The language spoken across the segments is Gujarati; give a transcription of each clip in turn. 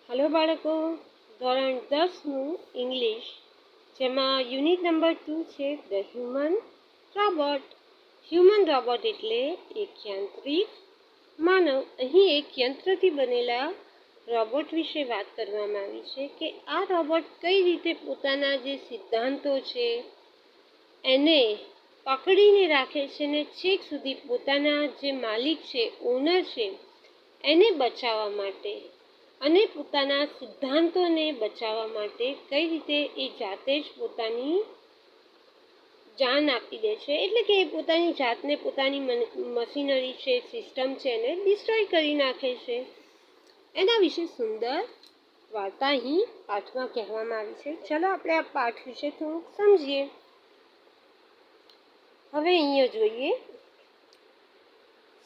हेलो बाळको ધોરણ 10નું ઇંગ્લિશ જેમાં યુનિટ નંબર 2 છે ધ હ્યુમન રોબોટ એટલે એક યાંત્રિક માનવ। અહીં એક યંત્રથી બનેલા રોબોટ વિશે વાત કરવામાં આવી છે કે આ રોબોટ કઈ રીતે પોતાના જે સિદ્ધાંતો છે એને પકડીને રાખે છે ને છેક સુધી પોતાના જે માલિક છે ઓનર છે એને બચાવવા માટે અને પોતાના સિદ્ધાંતોને બચાવવા માટે કઈ રીતે એ જાતે જ પોતાની જાન આપી દે છે, એટલે કે એ પોતાની જાતને પોતાની મશીનરી છે, સિસ્ટમ છે એને ડિસ્ટ્રોય કરી નાખે છે। એના વિશે સુંદર વાર્તા અહીં પાઠમાં કહેવામાં આવી છે। ચલો આપણે આ પાઠ વિશે થોડુંક સમજીએ। હવે અહીંયા જોઈએ,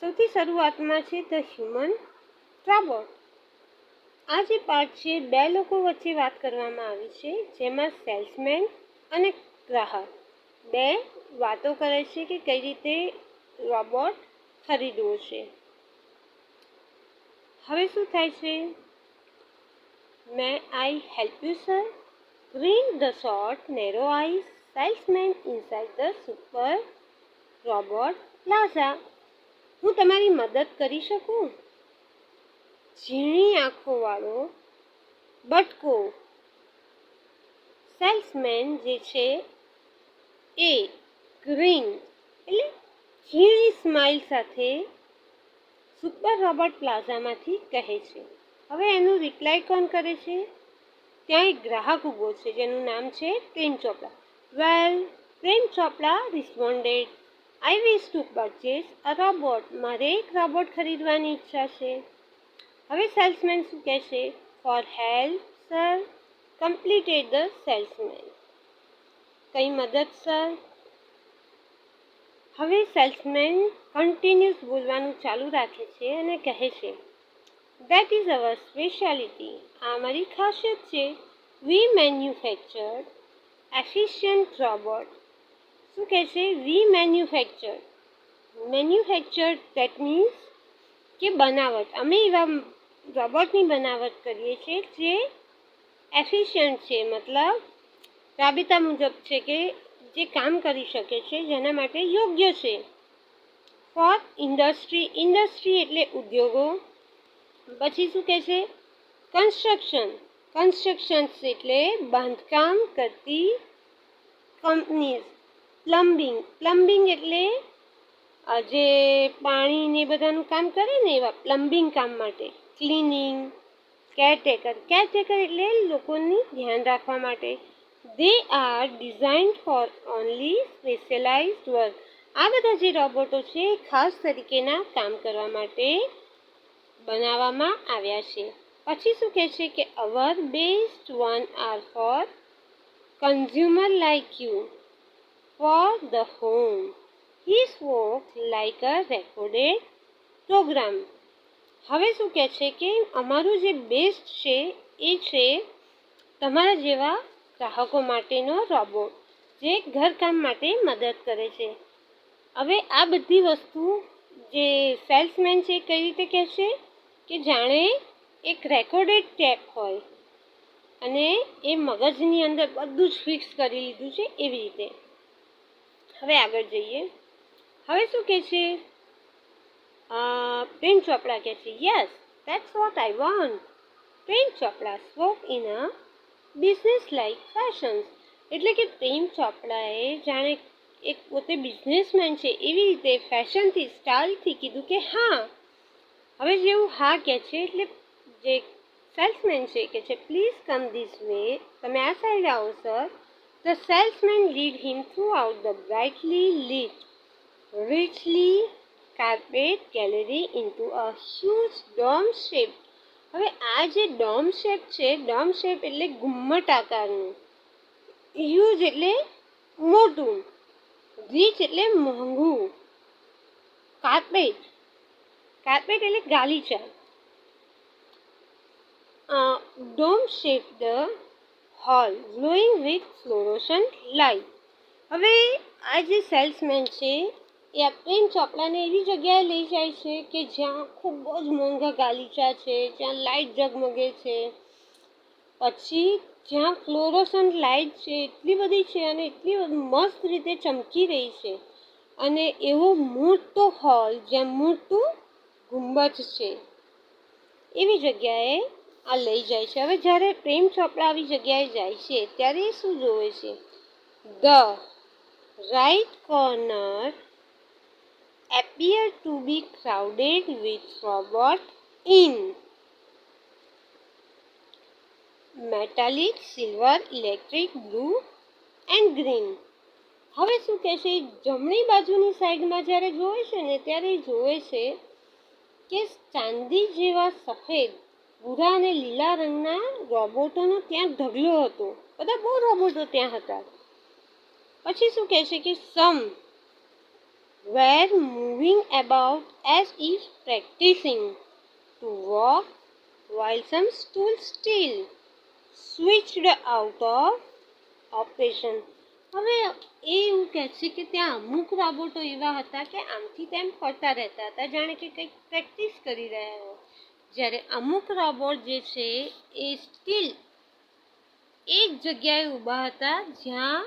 સૌથી શરૂઆતમાં છે ધ હ્યુમન રોબોટ। આ જે પાઠ છે બે લોકો વચ્ચે વાત કરવામાં આવી છે, જેમાં સેલ્સમેન અને ગ્રાહક બે વાતો કરે છે કે કઈ રીતે રોબોટ ખરીદવો છે। હવે શું થાય છે? May I help you sir? Green the short narrow eyes salesman inside the super robot plaza. હું તમારી મદદ કરી શકું? ઝીણી આંખોવાળો બટકો સેલ્સમેન જે છે એ ગ્રીન એટલે ઝીણી સ્માઇલ સાથે સુપર રોબોટ પ્લાઝામાંથી કહે છે। હવે એનું રિપ્લાય કોણ કરે છે? ત્યાં એક ગ્રાહક ઊભો છે જેનું નામ છે પ્રેમ ચોપડા। વેલ, પ્રેમ ચોપડા રિસ્પોન્ડેડ, આઈ વિશ ટુ પરચેસ અ રોબોટ। મારે એક રોબોટ ખરીદવાની ઈચ્છા છે। હવે સેલ્સમેન શું કહે છે? For help sir, completed the salesman. કઈ મદદ સર? હવે સેલ્સમેન કન્ટિન્યુઅસ બોલવાનું ચાલુ રાખે છે અને કહે છે દેટ ઇઝ અવર સ્પેશિયાલિટી। આ અમારી ખાસિયત છે। વી મેન્યુફેક્ચર્ડ એફિશિયન્ટ રોબોટ। શું કહે છે? વી મેન્યુફેક્ચર્ડ દેટ મીન્સ કે બનાવટ, અમે એવા રોબોટની બનાવટ કરીએ છીએ જે એફિશિયન્ટ છે, મતલબ રાબેતા મુજબ છે કે જે કામ કરી શકે છે, જેના માટે યોગ્ય છે। ફોર ઇન્ડસ્ટ્રી એટલે ઉદ્યોગો। પછી શું કહે છે? કન્સ્ટ્રક્શન એટલે બાંધકામ કરતી કંપનીઝ। પ્લમ્બિંગ એટલે જે પાણી ને બધાનું કામ કરે ને એવા પ્લમ્બિંગ કામ માટે। ક્લિનિંગ, કેરટેકર એટલે લોકોની ધ્યાન રાખવા માટે। They are designed for only specialised work. આ બધા જે રોબોટો છે એ ખાસ તરીકેના કામ કરવા માટે બનાવવામાં આવ્યા છે। પછી શું કહે છે કે our best one are for consumer like you for the home. He spoke like a recorded program. હવે શું કહે છે કે અમારું જે બેસ્ટ છે એ છે તમારા જેવા ગ્રાહકો માટેનો રોબોટ જે ઘરકામ માટે મદદ કરે છે। હવે આ બધી વસ્તુ જે સેલ્સમેન છે કઈ રીતે કહેશે કે જાણે એક રેકોર્ડેડ ટેપ હોય અને એ મગજની અંદર બધું જ ફિક્સ કરી લીધું છે એવી રીતે। હવે આગળ જઈએ। હવે શું કહે છે? પ્રેમ ચોપડા કહે છે yes that's what I want. Prem Chopra spoke in a business like fashions. એટલે કે પ્રેમ ચોપડાએ જાણે એક પોતે બિઝનેસમેન છે એવી રીતે ફેશનથી, સ્ટાઇલથી કીધું કે હા। હવે જેવું હા કહે છે એટલે જે સેલ્સમેન છે કે છે પ્લીઝ કમ ધીસ વે, તમે આ સાઈડ આવો sir. The salesman lead him through out the brightly lit richly carpet gallery into a huge dome shape। હવે આ જે ડોમ શેપ છે, ડોમ શેપ એટલે ઘુમ્મટ આકારનું, હ્યુજ એટલે મોટું, રીચ એટલે મોંઘું, કાર્પેટ એટલે ગાલીચા, dome shape the hall glowing with fluorescent light. હવે આ જે સેલ્સમેન છે એ આ પ્રેમ ચોપડાને એવી જગ્યાએ લઈ જાય છે કે જ્યાં ખૂબ જ મોંઘા ગાલીચા છે, જ્યાં લાઇટ ઝગમગે છે, પછી જ્યાં ફ્લોરોસન્ટ લાઇટ છે એટલી બધી છે અને એટલી મસ્ત રીતે ચમકી રહી છે, અને એવો મોટો હોલ જ્યાં મોટું ગુંબજ છે એવી જગ્યાએ આ લઈ જાય છે. હવે જ્યારે પ્રેમ ચોપડા આવી જગ્યાએ જાય છે ત્યારે એ શું જોવે છે? The right corner appear to be crowded with robots in metallic, silver, electric, blue and green. હવે શું કહે છે? જમણી બાજુની સાઈડમાં જ્યારે જોવે છે ને ત્યારે જોવે છે કે ચાંદી જેવા સફેદ, ભૂરા અને લીલા રંગના રોબોટોનો ત્યાં ઢગલો હતો. બધા બહુ રોબોટો ત્યાં હતા. પછી શું કહે છે કે સમ were moving about as if practicing to walk, while some stood still, switched out of operation. હવે એ એવું કહે છે કે ત્યાં અમુક રોબોટો એવા હતા કે આમથી તેમ ફરતા રહેતા હતા, જાણે કે કંઈક પ્રેક્ટિસ કરી રહ્યા હોય. જ્યારે અમુક રોબોટ જે છે એ સ્ટીલ એક જગ્યાએ ઊભા હતા જ્યાં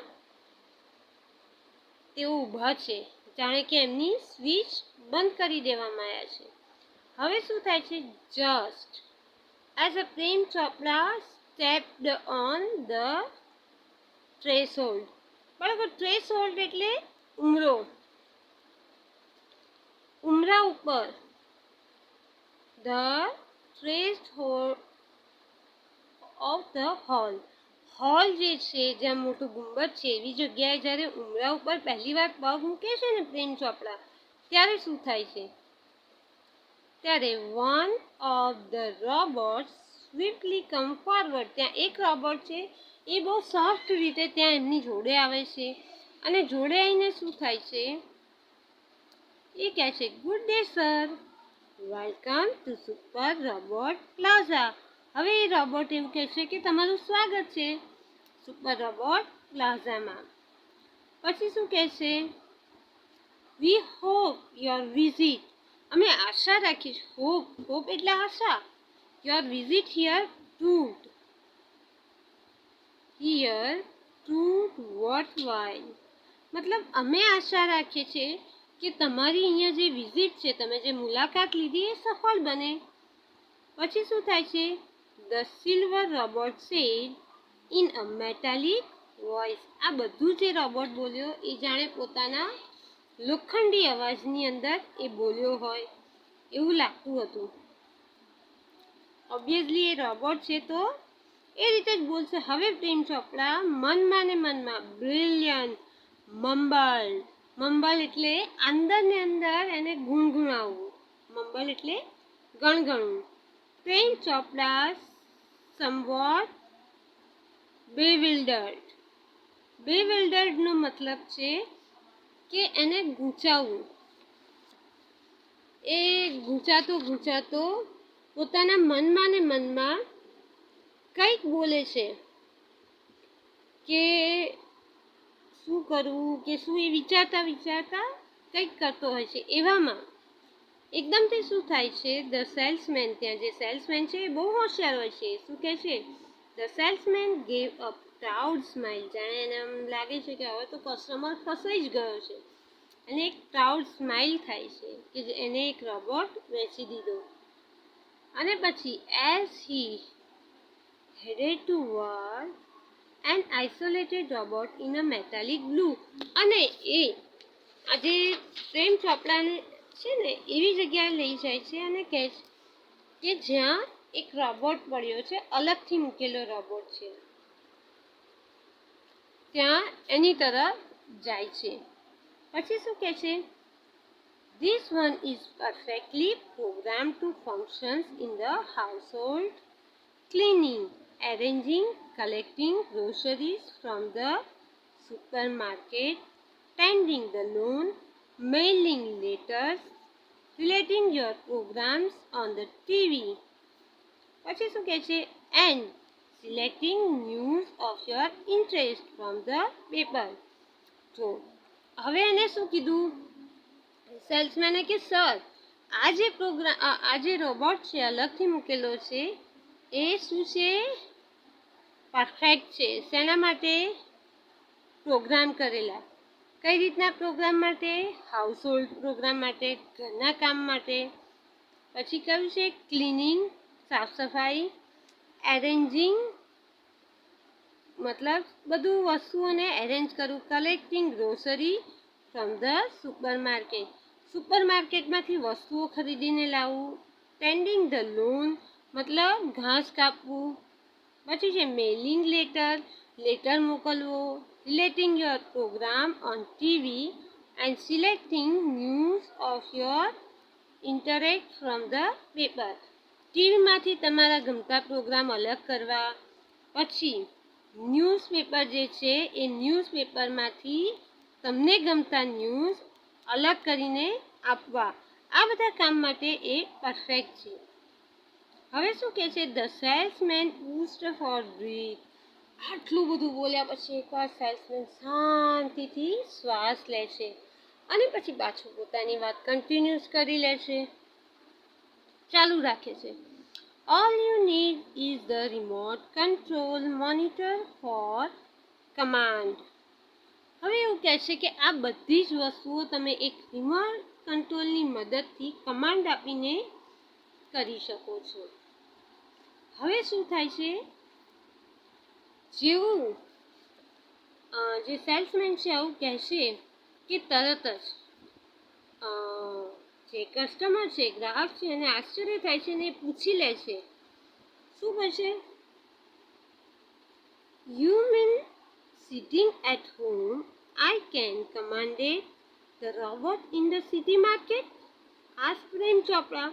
તેઓ ઊભા છે, જાણે કે એમની સ્વિચ બંધ કરી દેવામાં આવ્યા છે. હવે શું થાય છે? Just as a Prem Chopra stepped on the threshold. બરાબર, થ્રેશોલ્ડ એટલે ઉમરો, ઉમરા ઉપર. The threshold of the hall. Hall જે છે જ્યાં મોટું ગુંબજ છે એવી જગ્યાએ જ્યારે ઉમરા ઉપર પહેલી વાર પગ મૂકે છે ને પ્રેમ ચોપડા, ત્યારે શું થાય છે? ત્યારે one of the robots swiftly come forward. ત્યાં એક રોબોટ છે એ બહુ સોફ્ટ રીતે ત્યાં એમની જોડે આવે છે, અને જોડે આવીને શું થાય છે? એ કહે છે, good day sir, welcome to super robot plaza. હવે એ રોબોટ એવું કહે છે કે તમારું સ્વાગત છે સુપર રોબોટ પ્લાઝામાં. પછી શું કહે છે? We hope your visit. અમે આશા રાખીશ. હોપ, હોપ એટલે આશા. Your visit here proved worthwhile. મતલબ અમે આશા રાખીએ છીએ કે તમારી અહીંયા જે વિઝિટ છે, તમે જે મુલાકાત લીધી એ સફળ બને. પછી શું થાય છે? The silver robot sad in a metallic voice. આ બધું જે રોબોટ બોલ્યો એ જાણે પોતાના લોખંડી અવાજની અંદર એ બોલ્યો હોય એવું લાગતું હતું. ઓબ્વિયસલી એ રોબોટ છે તો એ રીતે જ બોલશે. હવે પ્રેમ ચોપડા મનમાં ને મનમાં બ્રિલિયન્ટ મમ્બલ. મમ્બલ એટલે અંદર ને અંદર એને ગુણગુણાવવું. મમ્બલ એટલે ગણગણવું. પ્રેમ ચોપડા સમવોટ બેવિલ્ડર્ડ. બેવિલ્ડર્ડનો મતલબ છે કે એને ગૂંચાવવું. એ ગૂંચાતો ગૂંચાતો પોતાના મનમાં ને મનમાં કંઈક બોલે છે કે શું કરવું, કે શું એ વિચારતા વિચારતા કંઈક કરતો હોય છે. એવામાં એકદમથી શું થાય છે? ધ સેલ્સમેન, ત્યાં જે સેલ્સમેન છે એ બહુ હોશિયાર હોય છે. શું કહે છે? The salesman gave a proud smile. જાણે એને એમ લાગે છે કે હવે તો કસ્ટમર ફસાઈ જ ગયો છે, અને એક પ્રાઉડ સ્માઇલ થાય છે કે એને એક રોબોટ વેચી દીધો. અને પછી as he headed toward an isolated robot in a metallic blue. અને એ આજે પ્રેમ ચોપડાને છે ને એવી જગ્યાએ લઈ જાય છે અને કહે છે કે જ્યાં એક રોબોટ પડ્યો છે, અલગથી મૂકેલો રોબોટ છે, ત્યાં એની તરફ જાય છે. પછી શું કહે છે? This one is perfectly programmed to function in the household, cleaning, arranging, collecting groceries from the supermarket, tending the lawn, mailing letters, relating your programs on the TV. પછી શું કહે છે? And selecting news of your interest from the paper. તો હવે એને શું કીધું સેલ્સમેને કે સર, આ જે રોબોટ છે અલગથી મૂકેલો છે એ શું છે? પરફેક્ટ છે. શેના માટે? પ્રોગ્રામ કરેલા. કઈ રીતના પ્રોગ્રામ માટે? હાઉસહોલ્ડ પ્રોગ્રામ માટે, ઘરના કામ માટે. પછી કયું છે? ક્લિનિંગ, સાફ સફાઈ. એરેન્જિંગ મતલબ બધું વસ્તુઓને એરેન્જ કરવું. Collecting grocery from the supermarket, સુપરમાર્કેટમાંથી વસ્તુઓ ખરીદીને લાવવું. ટેન્ડિંગ ધ લોન મતલબ ઘાસ કાપવું. પછી છે મેલિંગ લેટર, લેટર મોકલવો. Relating your program on TV and selecting news of your interact from the paper. ટીવીમાંથી તમારા ગમતા પ્રોગ્રામ અલગ કરવા. પછી ન્યૂઝપેપર જે છે એ ન્યૂઝપેપરમાંથી તમને ગમતા ન્યૂઝ અલગ કરીને આપવા. આ બધા કામ માટે એ પરફેક્ટ છે. હવે શું કહે છે? The salesman paused for breath. આટલું બધું બોલ્યા પછી એકવાર સેલ્સમેન શાંતિથી શ્વાસ લે છે અને પછી પાછું પોતાની વાત કન્ટિન્યુઅસ કરી લે છે, ચાલુ રાખે છે. All you need is the remote control monitor for command. હવે એવું કહે છે કે આ બધી જ વસ્તુઓ તમે એક રિમોટ કંટ્રોલની મદદથી કમાન્ડ આપીને કરી શકો છો. હવે શું થાય છે? જેવું જે સેલ્સમેન છે આવું કહેશે કે તરત જ જે કસ્ટમર છે, ગ્રાહક છે, એને આશ્ચર્ય થાય છે ને પૂછી લે છે. શું કહે? You mean sitting at home I can command the robot in the city market? Ask પ્રેમ ચોપડા.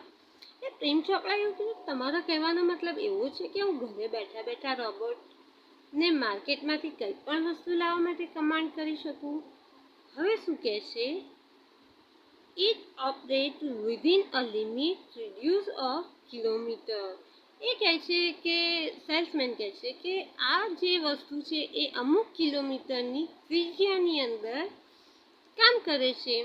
એ પ્રેમ ચોપડા એવું કીધું, તમારો કહેવાનો મતલબ એવો છે કે હું ઘરે બેઠા બેઠા રોબોટને માર્કેટમાંથી કંઈ પણ વસ્તુ લાવવા માટે કમાન્ડ કરી શકું. હવે શું કહે છે? It operate within a limit radius of kilometer. એ કહે છે કે સેલ્સમેન કહે છે કે આ જે વસ્તુ છે એ અમુક કિલોમીટરની ત્રિજ્યાની અંદર કામ કરે છે.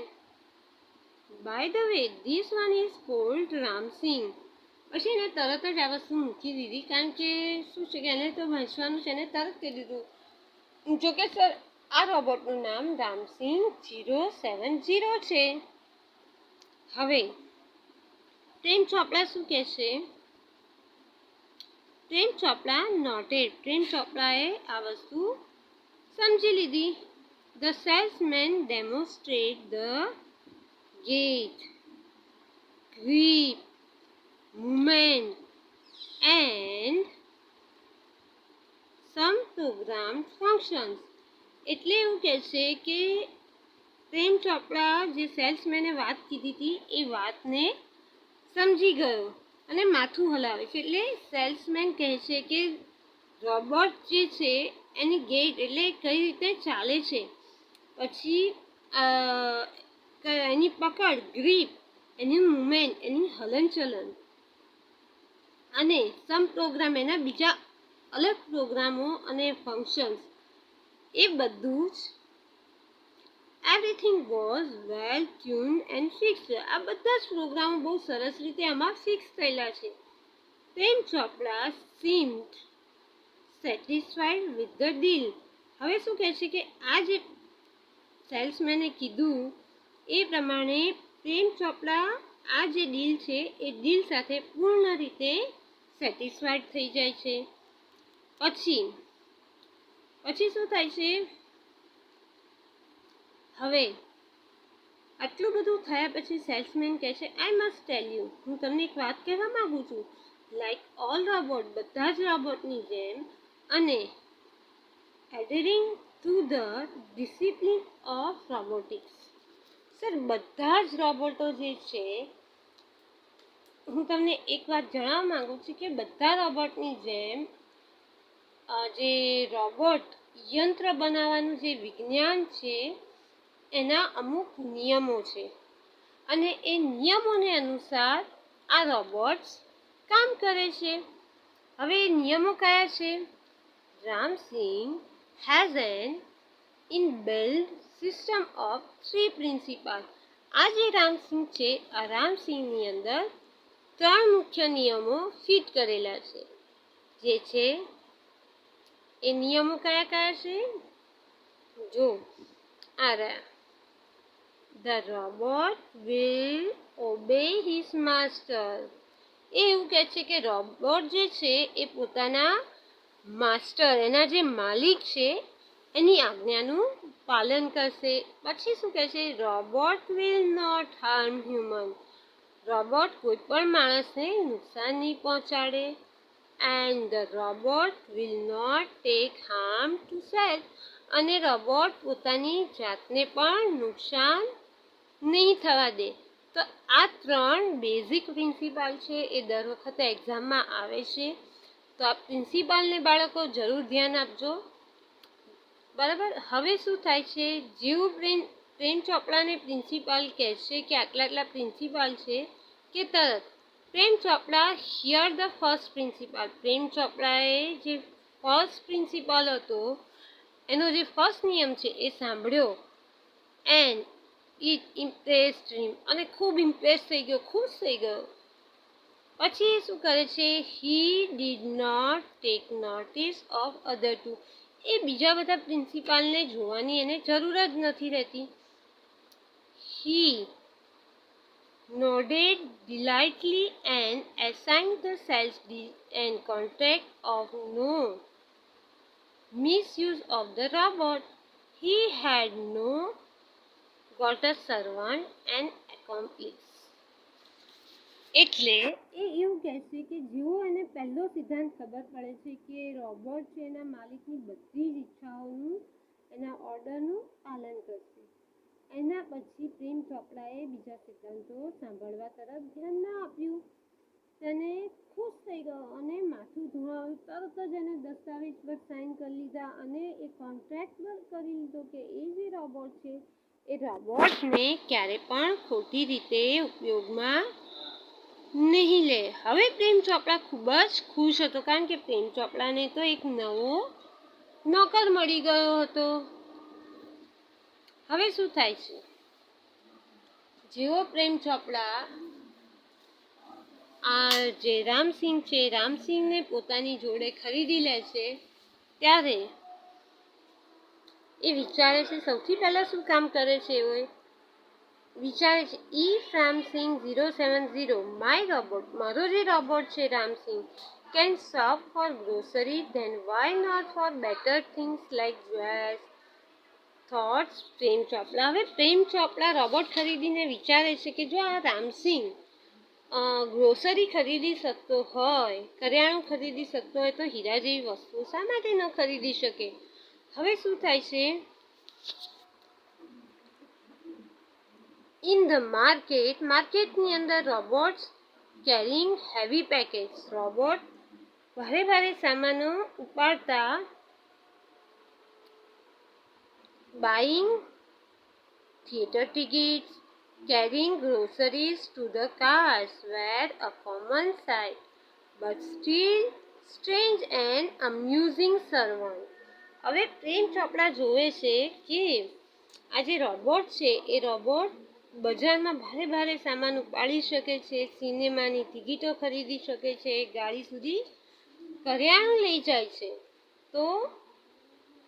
By the way this one is called Ramsingh. પછી એને તરત જ આ વસ્તુ મૂકી દીધી, કારણ કે શું છે કે એને તો વાંચવાનું છે, એને તરત કહી દીધું. જોકે સર આ રોબોટનું નામ રામસિંગ 070 છે. હવે પ્રેમ ચોપડા શું કહે છે? પ્રેમ ચોપડા નોટેડ. પ્રેમ ચોપડાએ આ વસ્તુ સમજી લીધી. The salesman demonstrate the gate, grip, movement and some program functions. એટલે એવું કહે છે કે પ્રેમ ચોપડા જે સેલ્સમેને વાત કીધી હતી એ વાતને સમજી ગયો અને માથું હલાવે છે. એટલે સેલ્સમેન કહે છે કે રોબોટ જે છે એની ગેટ એટલે કઈ રીતે ચાલે છે, પછી એની પકડ, ગ્રીપ, એની મૂવમેન્ટ, એની હલનચલન અને સમ પ્રોગ્રામ એના બીજા અલગ પ્રોગ્રામો અને ફંક્શન્સ એ બધું જ everything was well tune and fixed. આ બધા જ પ્રોગ્રામો બહુ સરસ રીતે આમાં ફિક્સ થયેલા છે. પ્રેમ ચોપડા seemed satisfied with the deal. હવે શું કહે છે કે આ જે સેલ્સમેને કીધું એ પ્રમાણે પ્રેમ ચોપડા આ જે ડીલ છે એ ડીલ સાથે પૂર્ણ રીતે સેટિસ્ફાઈડ થઈ જાય છે. પછી શું થાય છે? હવે આટલું બધું થયા પછી સેલ્સમેન કહે છે આઈ મસ્ટ ટેલ યુ, હું તમને એક વાત કહેવા માંગુ છું. લાઈક ઓલ રોબોટ, બધા જ રોબોટની જેમ, અને adhering to the discipline of robotics. Sir બધા જ રોબોટો જે છે, હું તમને એક વાત જણાવવા માંગુ છું કે બધા રોબોટની જેમ જે રોબોટ યંત્ર બનાવવાનું જે વિજ્ઞાન છે એના અમુક નિયમો છે અને એ નિયમોને અનુસાર આ રોબોટ્સ કામ કરે છે. હવે એ નિયમો કયા છે? Ram Singh has N inbuilt system of 3 principal. આ જે રામસિંગ છે, આ રામસિંગની અંદર 3 મુખ્ય નિયમો ફિટ કરેલા છે, જે છે એ નિયમો કયા કયા છે? જો આ રહ્યા. The robot will obey his master. એ એવું કહે છે કે રોબોટ જે છે એ પોતાના માસ્ટર, એના જે માલિક છે એની આજ્ઞાનું પાલન કરશે. પછી શું કહે છે? Robot will not harm human. Robot કોઈ પણ માણસને નુકસાન નહીં પહોંચાડે. And the robot will not take harm to self. અને રોબોટ પોતાની જાતને પણ નુકસાન નહીં થવા દે. તો આ 3 બેઝિક પ્રિન્સિપલ છે, એ દર વખતે એક્ઝામમાં આવે છે. તો આ પ્રિન્સિપલને બાળકો જરૂર ધ્યાન આપજો, બરાબર. હવે શું થાય છે? જેવું પ્રેમ ચોપડાને પ્રિન્સિપલ કહે છે કે આટલા આટલા પ્રિન્સિપલ છે કે તરત પ્રેમ ચોપડા હિયર ધ ફર્સ્ટ પ્રિન્સિપલ. પ્રેમ ચોપડાએ જે ફર્સ્ટ પ્રિન્સિપલ હતો, એનો જે ફર્સ્ટ નિયમ છે એ સાંભળ્યો. એન્ડ ઇટ ઇમ્પ્રેસ્ડ હિમ. અને ખૂબ ઇમ્પ્રેસ થઈ ગયો, ખુશ થઈ ગયો. પછી એ શું કરે છે? He did not take notice of other two. એ બીજા બધા પ્રિન્સિપાલને જોવાની એને જરૂર જ નથી રહેતી. હી nodded delightedly and assigned the cells and contract of no misuse of the robot. He had no got a servant and accomplice. એટલે એ એવું કહે છે કે જેવો એને પહેલો સિદ્ધાંત ખબર પડે છે કે રોબોટ છે એના માલિકની બધી જ ઈચ્છાઓનું, એના ઓર્ડરનું પાલન કરશે, એના પછી પ્રેમ ચોપડાએ બીજા સિદ્ધાંતો સાંભળવા તરફ ધ્યાન ના આપ્યું. તેને ખુશ થઈ ગયો અને માથું ધોવાયું. તરત જ એને દસ્તાવેજ પર સાઇન કરી લીધા અને એ કોન્ટ્રાક્ટ પર કરી લીધો કે એ જે રોબોટ છે એ રોબોટને ક્યારે પણ ખોટી રીતે ઉપયોગમાં નહીં લે. હવે પ્રેમ ચોપડા ખૂબ જ ખુશ હતો, કારણ કે પ્રેમ ચોપડાને તો એક નવો નોકર મળી ગયો હતો. હવે શું થાય છે? જેવો પ્રેમ ચોપડા આ જે રામસિંહ છે, રામસિંહને પોતાની જોડે ખરીદી લે છે, ત્યારે એ વિચારે છે, સૌથી પહેલાં શું કામ કરે છે? એ વિચારે છે, ઇફ રામસિંહ 070, માય રોબોટ, મારો જે રોબોટ છે Ramsingh, can shop for grocery, then why not for better things like jewels, thoughts Prem Chopra. હવે પ્રેમ ચોપડા રોબોટ ખરીદીને વિચારે છે કે જો આ રામસિંહ ગ્રોસરી ખરીદી શકતો હોય, કરિયાણું ખરીદી શકતો હોય, તો હીરા જેવી વસ્તુઓ શા માટે ન ખરીદી શકે? હવે શું થાય છે? ઇન ધ માર્કેટની અંદર robots carrying heavy package. Robot ભારે ભારે સામાનો ઉપાડતા, buying theatre tickets, carrying groceries to the cars were a common sight, but still strange and amusing servant. હવે પ્રેમ ચોપડા જોવે છે કે આ જે રોબોટ છે એ રોબોટ બજારમાં ભારે ભારે સામાન ઉપાડી શકે છે, સિનેમાની ટિકિટો ખરીદી શકે છે, ગાડી સુધી કરિયાણું લઈ જાય છે. તો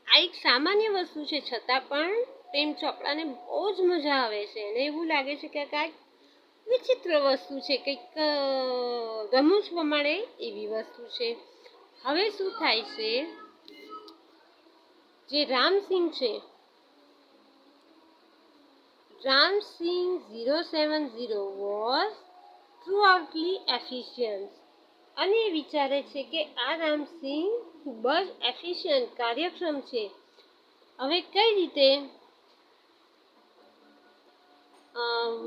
આ એક સામાન્ય વસ્તુ છે, છતાં પણ પ્રેમ ચોપડાને બહુ જ મજા આવે છે. એને એવું લાગે છે કે કાંઈક વિચિત્ર વસ્તુ છે, કંઈક રમૂજ પ્રમાણે એવી વસ્તુ છે. હવે શું થાય છે? જે રામસિંહ છે, રામસિંહ 070 વોઝ થ્રુઆઉટલી એફિશિયન્ટ. અને એ વિચારે છે કે આ રામસિંહ ખૂબ જ એફિશિયન્ટ, કાર્યક્ષમ છે. હવે કઈ રીતે?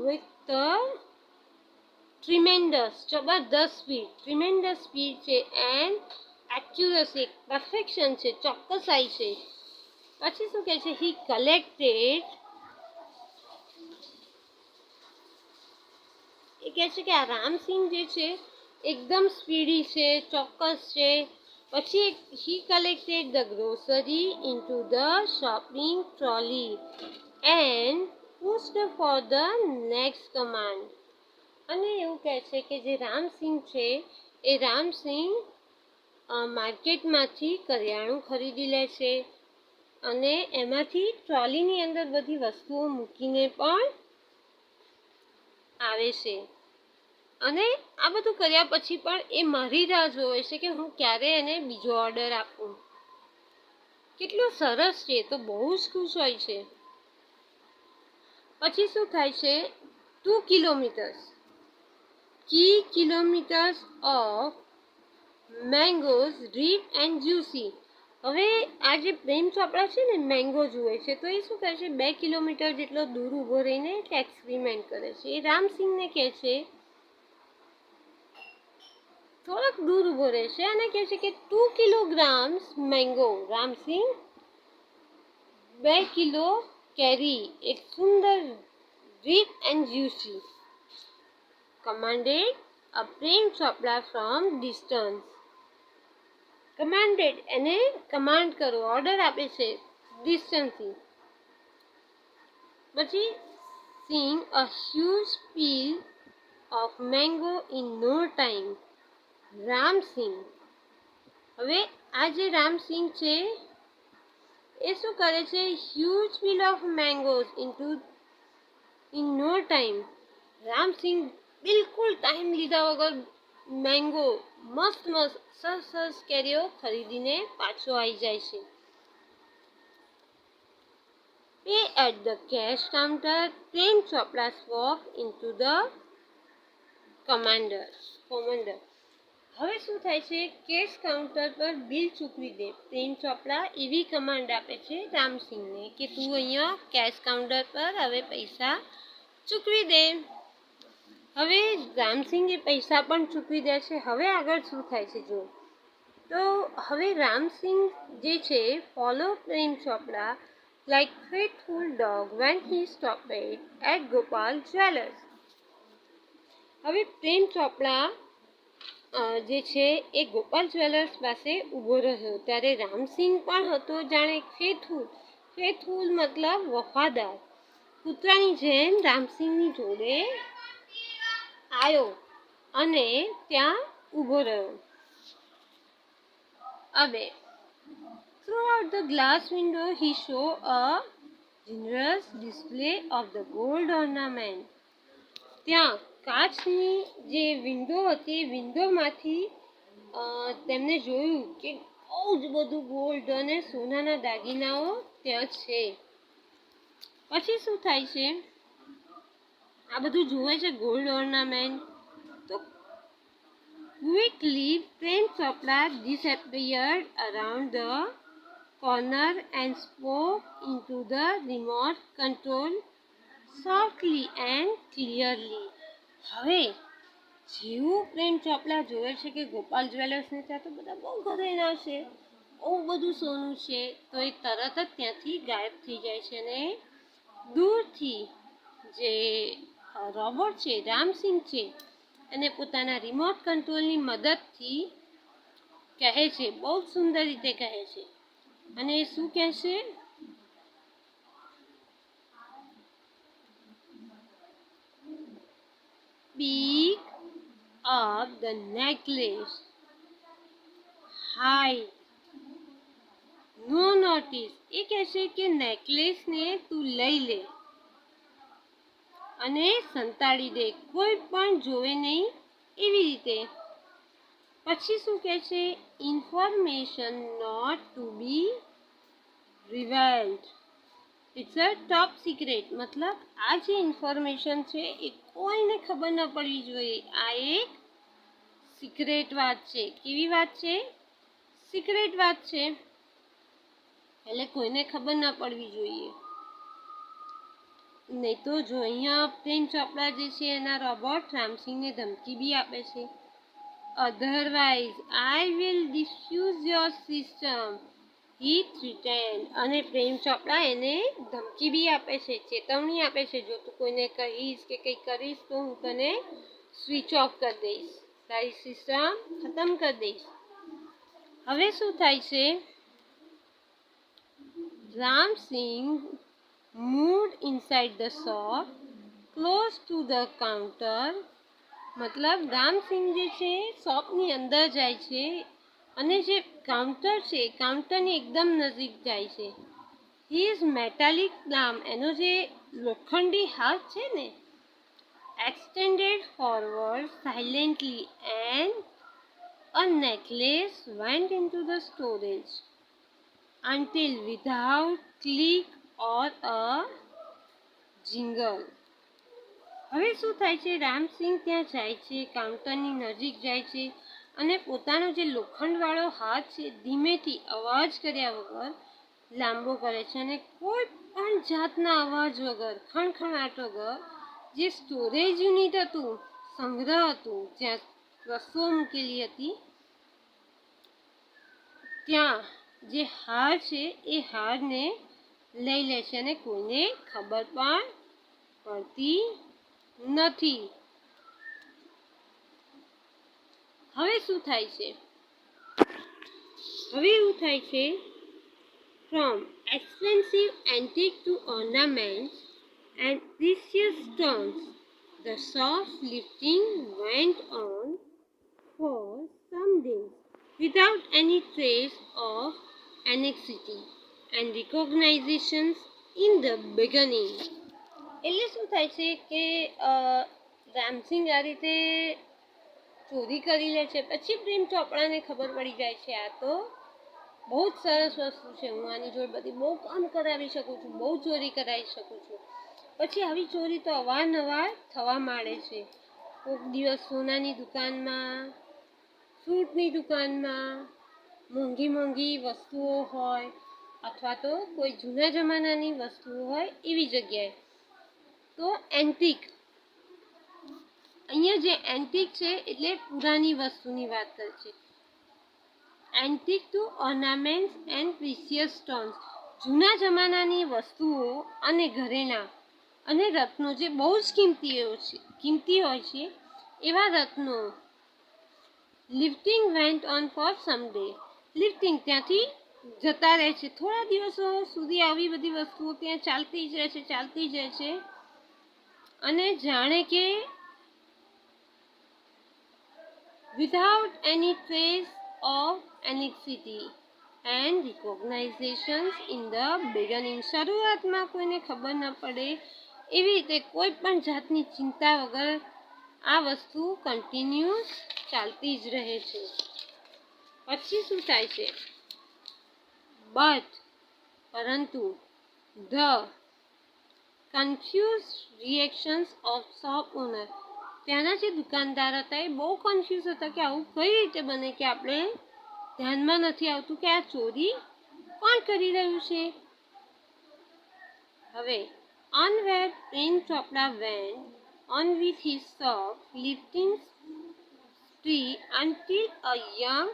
વિથ ધ ટ્રીમેન્ડસ, જબરદસ્ત સ્પીડ છે, એન્ડ એક્યુરસી, પરફેક્શન છે, ચોક્કસાઈ છે. પછી શું કહે છે? હી કલેક્ટેડ, એ કહે છે કે આ રામસિંહ જે છે એકદમ સ્પીડી છે, ચોક્કસ છે. પછી he collected the grocery into the shopping trolley and pushed for the next command. અને એવું કહે છે કે જે રામસિંહ છે એ રામસિંહ માર્કેટમાંથી કરિયાણું ખરીદી લે છે અને એમાંથી ટ્રોલીની અંદર બધી વસ્તુઓ મૂકીને પણ આવે છે. અને આ બધું કર્યા પછી પણ એ મારી રાહ જોવે છે કે હું ક્યારે એને બીજો ઓર્ડર આપું. કેટલું સરસ છે, તો બહુ જ ખુશ હોય છે. પછી શું થાય છે, 2 kilometers of mangoes ripe and juicy. હવે આ જે પ્રેમ ચોપડા છે ને મેંગો જુએ છે, તો એ શું કરે છે, 2 કિલોમીટર જેટલો દૂર ઊભો રહીને એક એક્સપેરિમેન્ટ કરે છે. એ રામસિંહને કહે છે, થોડોક દૂર ઊભો રહે છે અને કહે છે કે 2 કિલોગ્રામ્સ મેંગો. રામસિંહ 2 કિલો કેરી એક સુંદર ripe and juicy commanded a prem chopra from distance. commanded એને કમાન્ડ કરો, ઓર્ડર આપે છે ડિસ્ટન્સથી. પછી seeing a huge pile of mango in no time. Ramsinh, હવે આ જે રામસિંહ છે એ શું કરે છે, huge pile of mangoes in no time. Ramsinh બિલકુલ ટાઈમ લીધા વગર મેંગો મસ્ત સરસ કેરીઓ ખરીદીને પાછો આવી જાય છે. Pay at the cash counter, Prem Chopra walk into the commander. હવે શું થાય છે, કેશ કાઉન્ટર પર બિલ ચૂકવી દે. પ્રેમ ચોપડા એવી કમાન્ડ આપે છે રામસિંહને કે તું અહીંયા કેશ કાઉન્ટર પર હવે પૈસા ચૂકવી દે. હવે રામસિંહ એ પૈસા પણ ચૂકવી દે છે. હવે આગળ શું થાય છે જો, તો હવે રામસિંહ જે છે follow Prem Chopra like faithful dog when he stopped at Gopal jewellers. હવે પ્રેમ ચોપડા જે છે એ ગોપાલ જ્વેલર્સ પાસે ઊભો રહ્યો. ત્યારે રામસિંહ પણ હતો જાણે ફેથફુલ મતલબ વફાદાર કૂતરાની જેમ રામસિંહની જોડે આવ્યો અને ત્યાં ઊભો રહ્યો. હવે throughout the glass window he saw a generous display of the gold ornament. ત્યાં કાચની જે વિન્ડો હતી, વિન્ડોમાંથી તેમને જોયું કે બહુ જ બધું ગોલ્ડ અને સોનાના દાગીનાઓ ત્યાં છે. પછી શું થાય છે, આ બધું જોવે છે ગોલ્ડ ઓર્નામેન્ટ. તો quickly Prem Chopra disappeared around the corner and spoke into the remote control softly and clearly. હવે જેવું પ્રેમ ચોપડા જોવે છે કે ગોપાલ જ્વેલર્સને ત્યાં તો બધા બહુ ઘરેણા છે, બહુ બધું સોનું છે, તો એ તરત જ ત્યાંથી ગાયબ થઈ જાય છે અને દૂરથી જે રોબોટ છે રામસિંહ છે એને પોતાના રિમોટ કંટ્રોલની મદદથી કહે છે, બહુ સુંદર રીતે કહે છે. અને એ શું કહે છે, pick up the necklace, hide, no notice. એ કહે છે કે નેકલેસને તું લઈ લે અને સંતાડી દે, કોઈ પણ જોવે નહીં એવી રીતે. પછી શું કહે છે, information not to be revealed, it's a top secret. મતલબ આ જે ઇન્ફોર્મેશન છે એ કોઈને ખબર ન પડવી જોઈએ. આ એક સિક્રેટ વાત છે. કેવી વાત છે, સિક્રેટ વાત છે, એટલે કોઈને ખબર ન પડવી જોઈએ. નહીં તો જો અહીંયા પ્રેમ ચોપડા જે છે એના રોબોટ રામસિંહને ધમકી બી આપે છે, otherwise I will defuse your system, he threatened. અને પ્રેમ ચોપડા એને ધમકી બી આપે છે, ચેતવણી આપે છે, જો તું કોઈને કહીશ કે કંઈ કરીશ તો હું તને સ્વિચ ઓફ કરી દઈશ, તારી સિસ્ટમ ખતમ કરી દઈશ. હવે શું થાય છે, Ramsinh moved inside the shop close to the counter. મતલબ રામસિંહ જે છે શોપની અંદર જાય છે અને જે કાઉન્ટર છે કાઉન્ટરની એકદમ નજીક જાય છે. હિઝ મેટાલિક આર્મ, એનો જે લોખંડી હાથ છે ને, extended forward silently and a necklace went into the storage until without click or a jingle. હવે શું થાય છે, રામસિંહ ત્યાં જાય છે, કાઉન્ટરની નજીક જાય છે અને પોતાનો જે લોખંડવાળો હાથ છે ધીમેથી અવાજ કર્યા વગર લાંબો કરે છે અને કોઈ પણ જાતના અવાજ વગર, ખણખણાટ વગર, જે સ્ટોરેજ યુનિટ હતું, સંગ્રહ હતું, જ્યાં વસ્તુઓ મૂકેલી હતી, ત્યાં જે હાર છે એ હારને લઈ લે છે અને કોઈને ખબર પણ પડતી નથી. હવે શું થાય છે, હવે એવું થાય છે, from expensive antique to ornaments and precious stones, the soft lifting went on for some days without any trace of anxiety and recognitions in the beginning. એટલે શું થાય છે કે રામસિંહ આ રીતે ચોરી કરી લે છે. પછી પ્રેમ ચોપડાને ખબર પડી જાય છે આ તો બહુ જ સરસ વસ્તુ છે, હું આની જોડે બધી બહુ કામ કરાવી શકું છું, બહુ ચોરી કરાવી શકું છું. પછી આવી ચોરી તો અવારનવાર થવા માંડે છે. કોઈક દિવસ સોનાની દુકાનમાં, ફ્રૂટની દુકાનમાં, મોંઘી મોંઘી વસ્તુઓ હોય, અથવા તો કોઈ જૂના જમાનાની વસ્તુઓ હોય એવી જગ્યાએ. તો એન્ટિક, અહીંયા જે એન્ટિક છે એટલે પુરાની વસ્તુની વાત કરે છે. Antique to ornaments and precious stones, જૂના જમાનાની વસ્તુઓ અને ઘરેણાં અને રત્નો જે બહુ જ કિંમતી હોય છે એવા રત્નો. Lifting went on for some day, lifting ત્યાંથી જતા રહે છે, થોડા દિવસો સુધી આવી બધી વસ્તુઓ ત્યાં ચાલતી જ રહે છે અને જાણે કે without any trace of anxiety and recognitions in the beginning, શરૂઆતમાં કોઈને ખબર ન પડે એવી રીતે કોઈ પણ જાતની ચિંતા વગર આ વસ્તુ કન્ટિન્યુઅસ ચાલતી જ રહે છે. પછી શું થાય છે, પરંતુ the confused reactions of shop owner, ત્યાંના જે દુકાનદાર હતા એ બહુ કન્ફ્યુઝ હતા કે આવું કઈ રીતે બને કે આપણે ધ્યાનમાં નથી આવતું કે આ ચોરી કોણ કરી રહ્યું છે. હવે on where Prem Chopra went on with his shop lifting spree until a young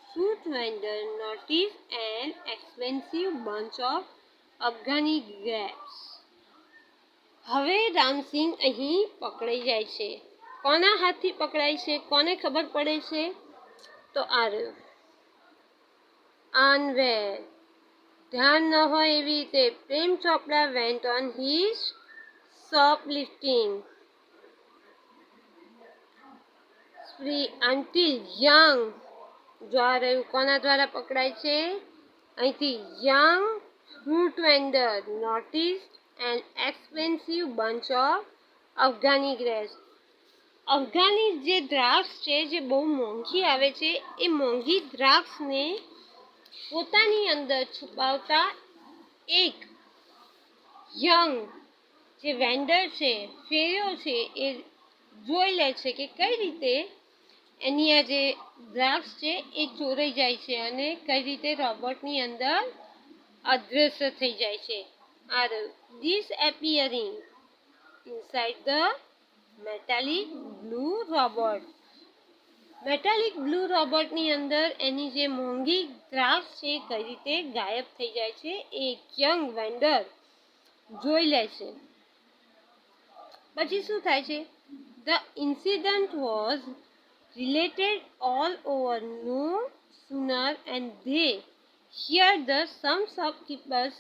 fruit vendor noticed an expensive bunch of Afghani grapes. હવે રામસિંહ અહીં પકડાઈ જાય છે. કોના હાથથી પકડાય છે, કોને ખબર પડે છે, તો આ રહ્યું અનવેર, ધ્યાન ન હોય એવી રીતે Prem Chopra went on his shop lifting spree until young, જો આ રહ્યું કોના દ્વારા પકડાય છે, અહીંથી young fruit vendor notice an expensive bunch of Afghani grapes. Afghani જે દ્રાક્ષ છે જે બહુ મોંઘી આવે છે એ મોંઘી દ્રાક્ષને પોતાની અંદર છુપાવતા એક યંગ જે વેન્ડર છે, ફેરિયો છે, એ જોઈ લે છે કે કઈ રીતે એની આ જે દ્રાક્ષ છે એ ચોરાઈ જાય છે અને કઈ રીતે રોબોટની અંદર અદૃશ્ય થઈ જાય છે. Are disappearing inside the metallic blue robot. Metallic blue રોબોટની અંદર એની જે મોંઘી દ્રાક્ષ છે કઈ રીતે ગાયબ થઈ જાય છે એ યંગ વેન્ડર જોઈ લે છે. પછી શું થાય છે, the incident was related all over no sooner and they heard the some shopkeepers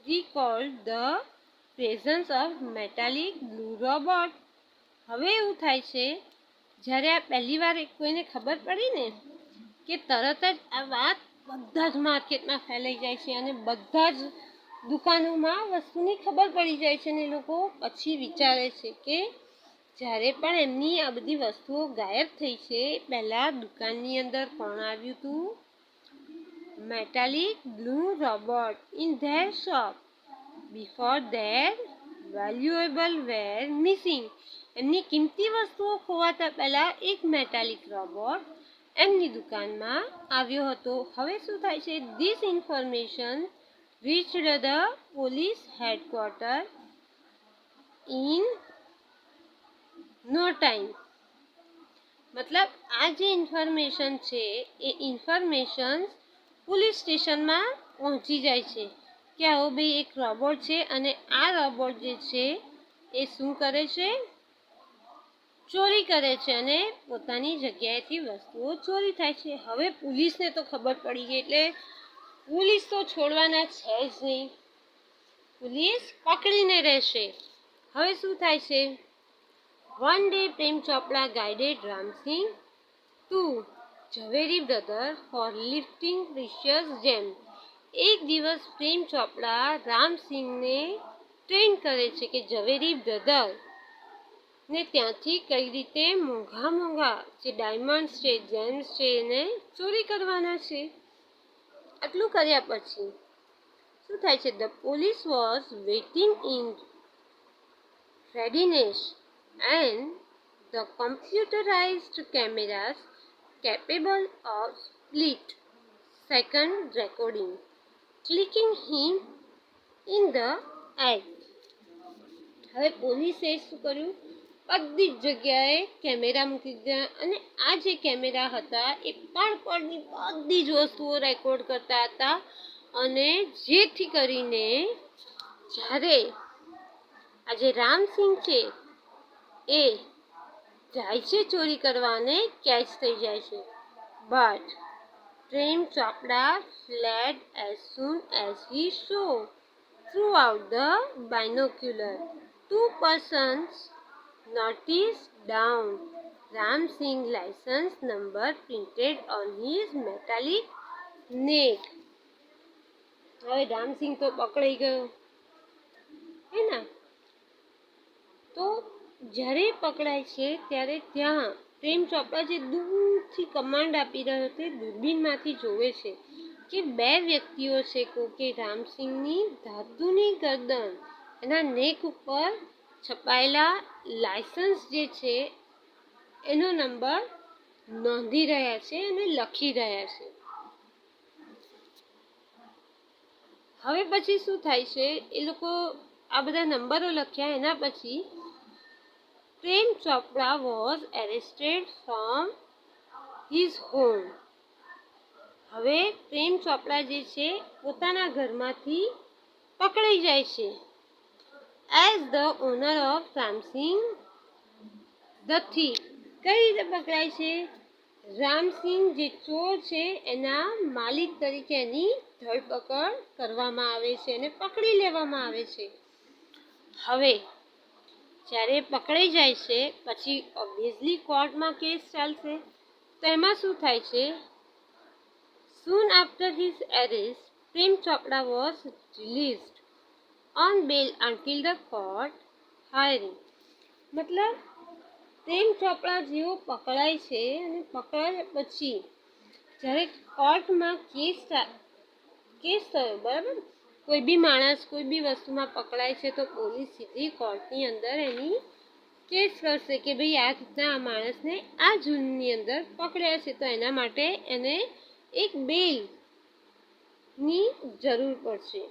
recalled the presence of metallic blue robot. હવે એવું થાય છે, જ્યારે આ પહેલી વાર કોઈને ખબર પડી ને કે તરત જ આ વાત બધા જ માર્કેટમાં ફેલાઈ જાય છે અને બધા જ દુકાનોમાં વસ્તુની ખબર પડી જાય છે અને લોકો પછી વિચારે છે કે જ્યારે પણ એમની આ બધી વસ્તુઓ ગાયબ થઈ છે પહેલાં દુકાનની અંદર કોણ આવ્યું હતું? metallic blue robot in their shop. Before that, valuable were missing. એમની કિંમતી વસ્તુઓ ખોવાતા પહેલા એક મેટાલિક રોબોટ એમની દુકાનમાં આવ્યો હતો. હવે શું થાય છે? This information reached the police headquarters in no time. મતલબ આ જે ઇન્ફોર્મેશન છે એ ઇન્ફોર્મેશન પોલીસ સ્ટેશનમાં પહોંચી જાય છે કે આવો ભાઈ એક રોબોટ છે અને આ રોબોટ જે છે એ શું કરે છે? ચોરી કરે છે અને પોતાની જગ્યાએથી વસ્તુઓ ચોરી થાય છે. હવે પોલીસને તો ખબર પડી ગઈ એટલે પોલીસ તો છોડવાના છે જ નહીં, પોલીસ પકડીને રહેશે. હવે શું થાય છે? One day Prem Chopra guided Ram Singh to Jhaveri brother for lifting precious gems. એક દિવસ પ્રેમ ચોપડા રામસિંહને ટ્રેન કરે છે કે ઝવેરી બ્રધર ને ત્યાંથી કઈ રીતે મોંઘા જે ડાયમંડ્સ છે, જેમ્સ છે એને ચોરી કરવાના છે. આટલું કર્યા પછી શું થાય છે? The police was waiting in readiness and the computerized cameras capable of split second recording, clicking him in the eye. હવે પોલીસે શું કર્યું? બધી જ જગ્યાએ કેમેરા મૂકી દીધા અને આ જે કેમેરા હતા એ પળની બધી જ વસ્તુઓ રેકોર્ડ કરતા હતા અને જેથી કરીને જ્યારે આજે રામસિંહ છે એ જાય છે ચોરી કરવા અને કેચ થઈ જાય છે. But Prem Chopra fled as soon as he saw throughout the binocular. Two persons noticed down Ram Singh license number printed on his metallic neck. હવે રામસિંહ તો પકડાઈ ગયો હે ને? તો જ્યારે પકડાય છે ત્યારે ત્યાં પ્રેમ ચોપડા જે દૂરથી કમાન્ડ આપી રહ્યો તે દૂરબીનમાંથી જોવે છે કે બે વ્યક્તિઓ છે કે રામસિંહની ધાતુની ગરદન એના નેક ઉપર છપાયેલા લાયસન્સ જે છે એનો નંબર નોંધી રહ્યા છે અને લખી રહ્યા છે. હવે પછી શું થાય છે? એ લોકો આ બધા નંબરો લખ્યા એના પછી પ્રેમ ચોપડા was arrested from his home. હવે પ્રેમ ચોપડા જે છે પોતાના ઘરમાંથી પકડાઈ જાય છે. As the owner of Ramsingh the thief. કઈ રીતે પકડાય છે? રામસિંહ જે ચોર છે એના માલિક તરીકે એની ધરપકડ કરવામાં આવે છે અને પકડી લેવામાં આવે છે. હવે જ્યારે પકડાઈ જાય છે પછી ઓબ્વિયસલી કોર્ટમાં કેસ ચાલશે. તો એમાં શું થાય છે? Soon after his arrest, Prem Chopra was released on bail until the court hearing. મતલબ પ્રેમ ચોપડા જેવો પકડાય છે અને પકડાયા પછી જ્યારે કોર્ટમાં કેસ થયો, બરાબર? કોઈ બી માણસ કોઈ બી વસ્તુમાં પકડાય છે તો પોલીસ સીધી કોર્ટની અંદર એની કેસ કરશે કે ભાઈ આ રીતના આ માણસને આ જૂનની અંદર પકડ્યા છે તો એના માટે એને એક બેલની જરૂર પડશે.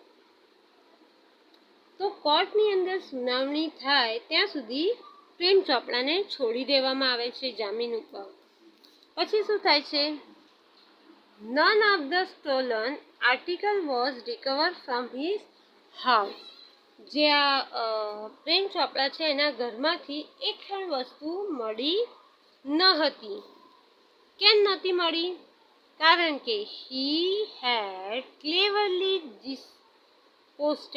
તો કોર્ટની અંદર સુનાવણી થાય ત્યાં સુધી પ્રેમ ચોપડાને છોડી દેવામાં આવે છે જામીન ઉપર. પછી શું થાય છે? None of the stolen article was recovered from his house. જે આ પ્રેમ ચોપડા છે એના ઘરમાંથી એક પણ વસ્તુ મળી ન હતી. કેમ નહોતી મળી? કારણ કે he had cleverly disposed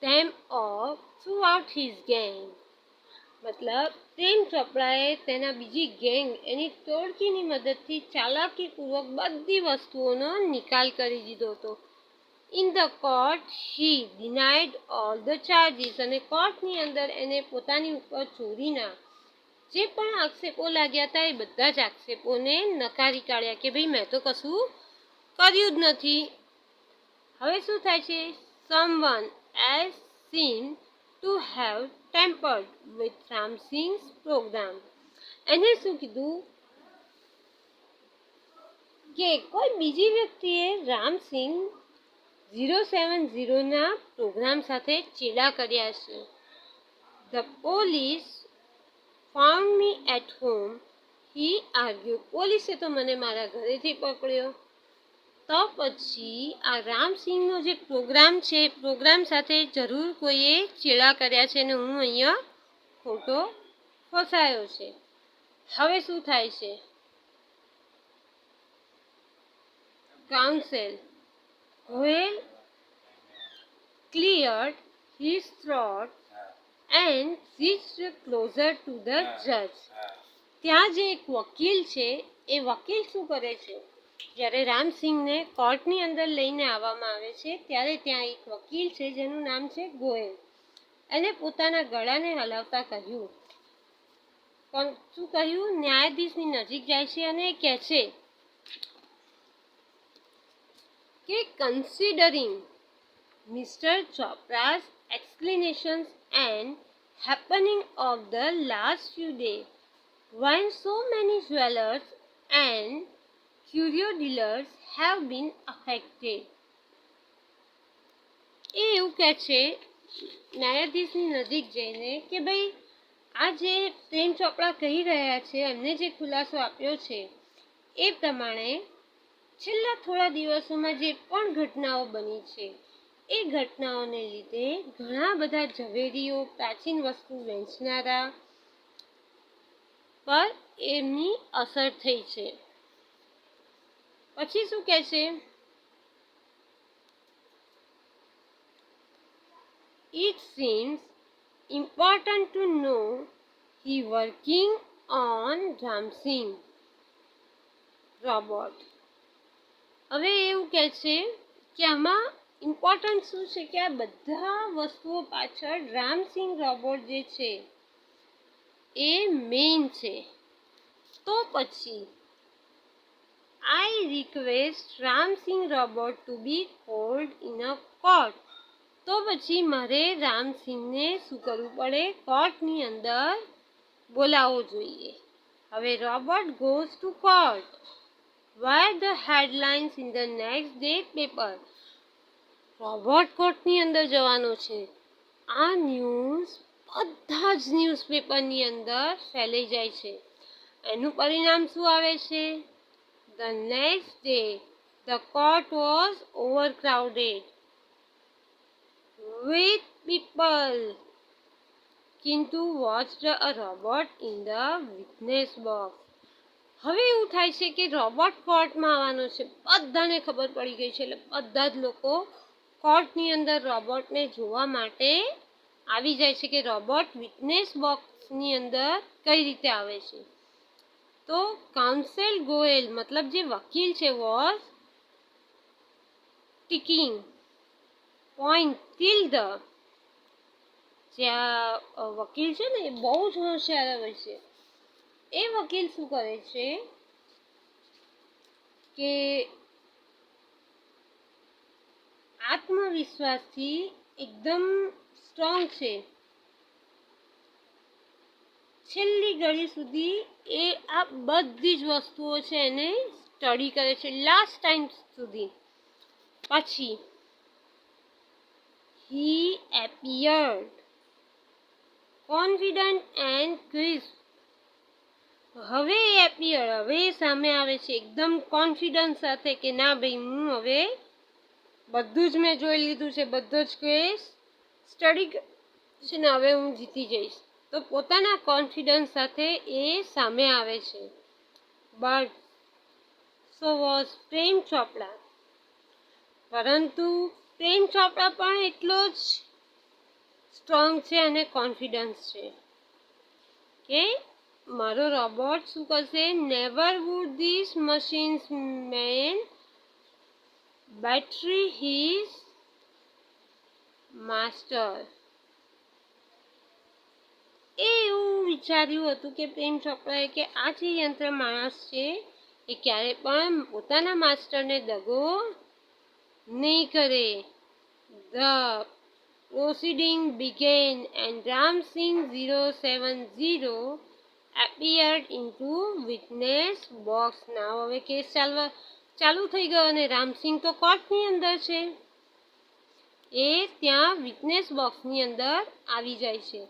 them of throughout his gang. મતલબ પ્રેમ ચોપડાએ તેના બીજી ગેંગ એની ટોળકીની મદદથી ચાલાકીપૂર્વક બધી વસ્તુઓનો નિકાલ કરી દીધો હતો. In the court he denied all the charges, અને કોર્ટની અંદર એને પોતાની ઉપર ચોરીના જે પણ આક્ષેપો લાગ્યા હતા એ બધા જ આક્ષેપોને નકારી કાઢ્યા કે ભાઈ મેં તો કશું કર્યું જ નથી. હવે શું થાય છે? Someone as seen to have tampered with Ramsingh's program. એને શું કીધું કે કોઈ બીજી વ્યક્તિએ રામસિંગ 070ના પ્રોગ્રામ સાથે ચેડા કર્યા છે. The police found me at home, he argue. પોલીસે તો મને મારા ઘરેથી પકડ્યો. તો પછી આ રામસિંગનો જે પ્રોગ્રામ છે એ પ્રોગ્રામ સાથે જરૂર કોઈએ ચેડા કર્યા છે અને હું અહીંયા ખોટો ફસાયો છે. હવે શું થાય છે? Council Goyal cleared his throat and reached closer to the judge. ત્યાં જે એક વકીલ છે એ વકીલ શું કરે છે? જ્યારે રામસિંગને કોર્ટની અંદર લઈને આવવામાં આવે છે ત્યારે ત્યાં એક વકીલ છે જેનું નામ છે ગોયલ. એને પોતાના ગળાને હલાવતા કહ્યું, પણ શું કહ્યું? ન્યાયાધીશની નજીક જાય છે અને કહે છે કે considering Mr. Chopra's explanations and happening of the last few days, when so many jewelers and curio dealers have been affected. એ એવું કહે છે ન્યાયાધીશની નજીક જઈને કે ભાઈ આ જે પ્રેમ ચોપડા કહી રહ્યા છે એમને જે ખુલાસો આપ્યો છે એ પ્રમાણે છેલ્લા થોડા દિવસોમાં જે પણ ઘટનાઓ બની છે એ ઘટનાઓને લીધે ઘણા બધા ઝવેરીઓ, પ્રાચીન વસ્તુ વેચનારા પર એમની અસર થઈ છે. પછી શું કહે છે? It seems important to know he working on Ramsing robot. હવે એવું કહે છે કે આમાં ઇમ્પોર્ટન્ટ શું છે કે આ બધા વસ્તુઓ પાછળ રામસિંગ રોબોટ જે છે એ મેઇન છે. તો પછી I request Ramsingh robot to be called in a court. તો પછી મારે રામસિંગને શું કરવું પડે? કોર્ટની અંદર બોલાવવો જોઈએ. હવે robot goes to court where the headlines in the next day paper. Robot કોર્ટની અંદર જવાનો છે. આ ન્યૂઝ બધા જ ન્યૂઝપેપરની અંદર ફેલાઈ જાય છે. એનું પરિણામ શું આવે છે? The next day the court was overcrowded with people keen to watch a robot in the witness box. હવે એવું થાય છે કે રોબોટ કોર્ટમાં આવવાનો છે. બધાને ખબર પડી ગઈ છે એટલે બધા જ લોકો કોર્ટની અંદર રોબોટને જોવા માટે આવી જાય છે કે રોબોટ વિટનેસ બોક્સની અંદર કઈ રીતે આવે છે. તો કાઉન્સિલ ગોયલ મતલબ જે વકીલ છે વોઝ ટીકિંગ પોઈન્ટ ટીલ ધ, જે વકીલ છે ને એ બહુ જ હોશિયાર હોય છે. એ વકીલ શું કરે છે કે આત્મવિશ્વાસથી એકદમ સ્ટ્રોંગ છે. છેલ્લી ઘડી સુધી એ આ બધી જ વસ્તુઓ છે એને સ્ટડી કરે છે લાસ્ટ ટાઈમ સુધી. પછી હી એપિયર્ડ કોન્ફિડન્ટ એન્ડ ક્રિસ્પ. હવે હવે સામે આવે છે એકદમ કોન્ફિડન્સ સાથે કે ના ભાઈ હું હવે બધું જ મેં જોઈ લીધું છે, બધો જ કેસ સ્ટડી છે ને હવે હું જીતી જઈશ. તો પોતાના કોન્ફિડન્સ સાથે એ સામે આવે છે. બટ સો વોઝ પ્રેમ ચોપડા. પરંતુ પ્રેમ ચોપડા પણ એટલો જ સ્ટ્રોંગ છે અને કોન્ફિડન્સ છે. કે મારો રોબોટ શું કરશે? Never would this machines man battery his master. એ એવું વિચાર્યું હતું કે પ્રેમ ચોપરાએ કે આ જે યંત્ર માણસ છે એ ક્યારે પણ પોતાના માસ્ટરને દગો નહીં કરે. The proceeding began and Ramsingh 070 appeared into witness box. now હવે કેસ ચાલુ થઈ ગયો અને રામસિંહ તો કોર્ટની અંદર છે. એ ત્યાં વિટનેસ બોક્સની અંદર આવી જાય છે.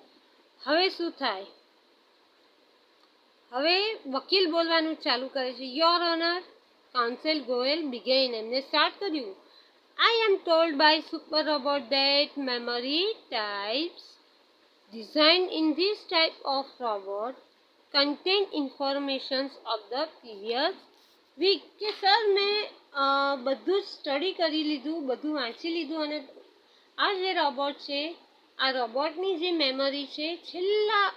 હવે શું થાય? હવે વકીલ બોલવાનું ચાલુ કરે છે. Your honour, counsel Goyal began. એમને સ્ટાર્ટ કર્યું. I am told by Super Robot that memory types designed in this type of robot contain informations of the previous week. કે સર મેં બધું સ્ટડી કરી લીધું, બધું વાંચી લીધું અને આ જે રોબોટ છે, આ રોબોટની જે મેમરી છે છેલ્લા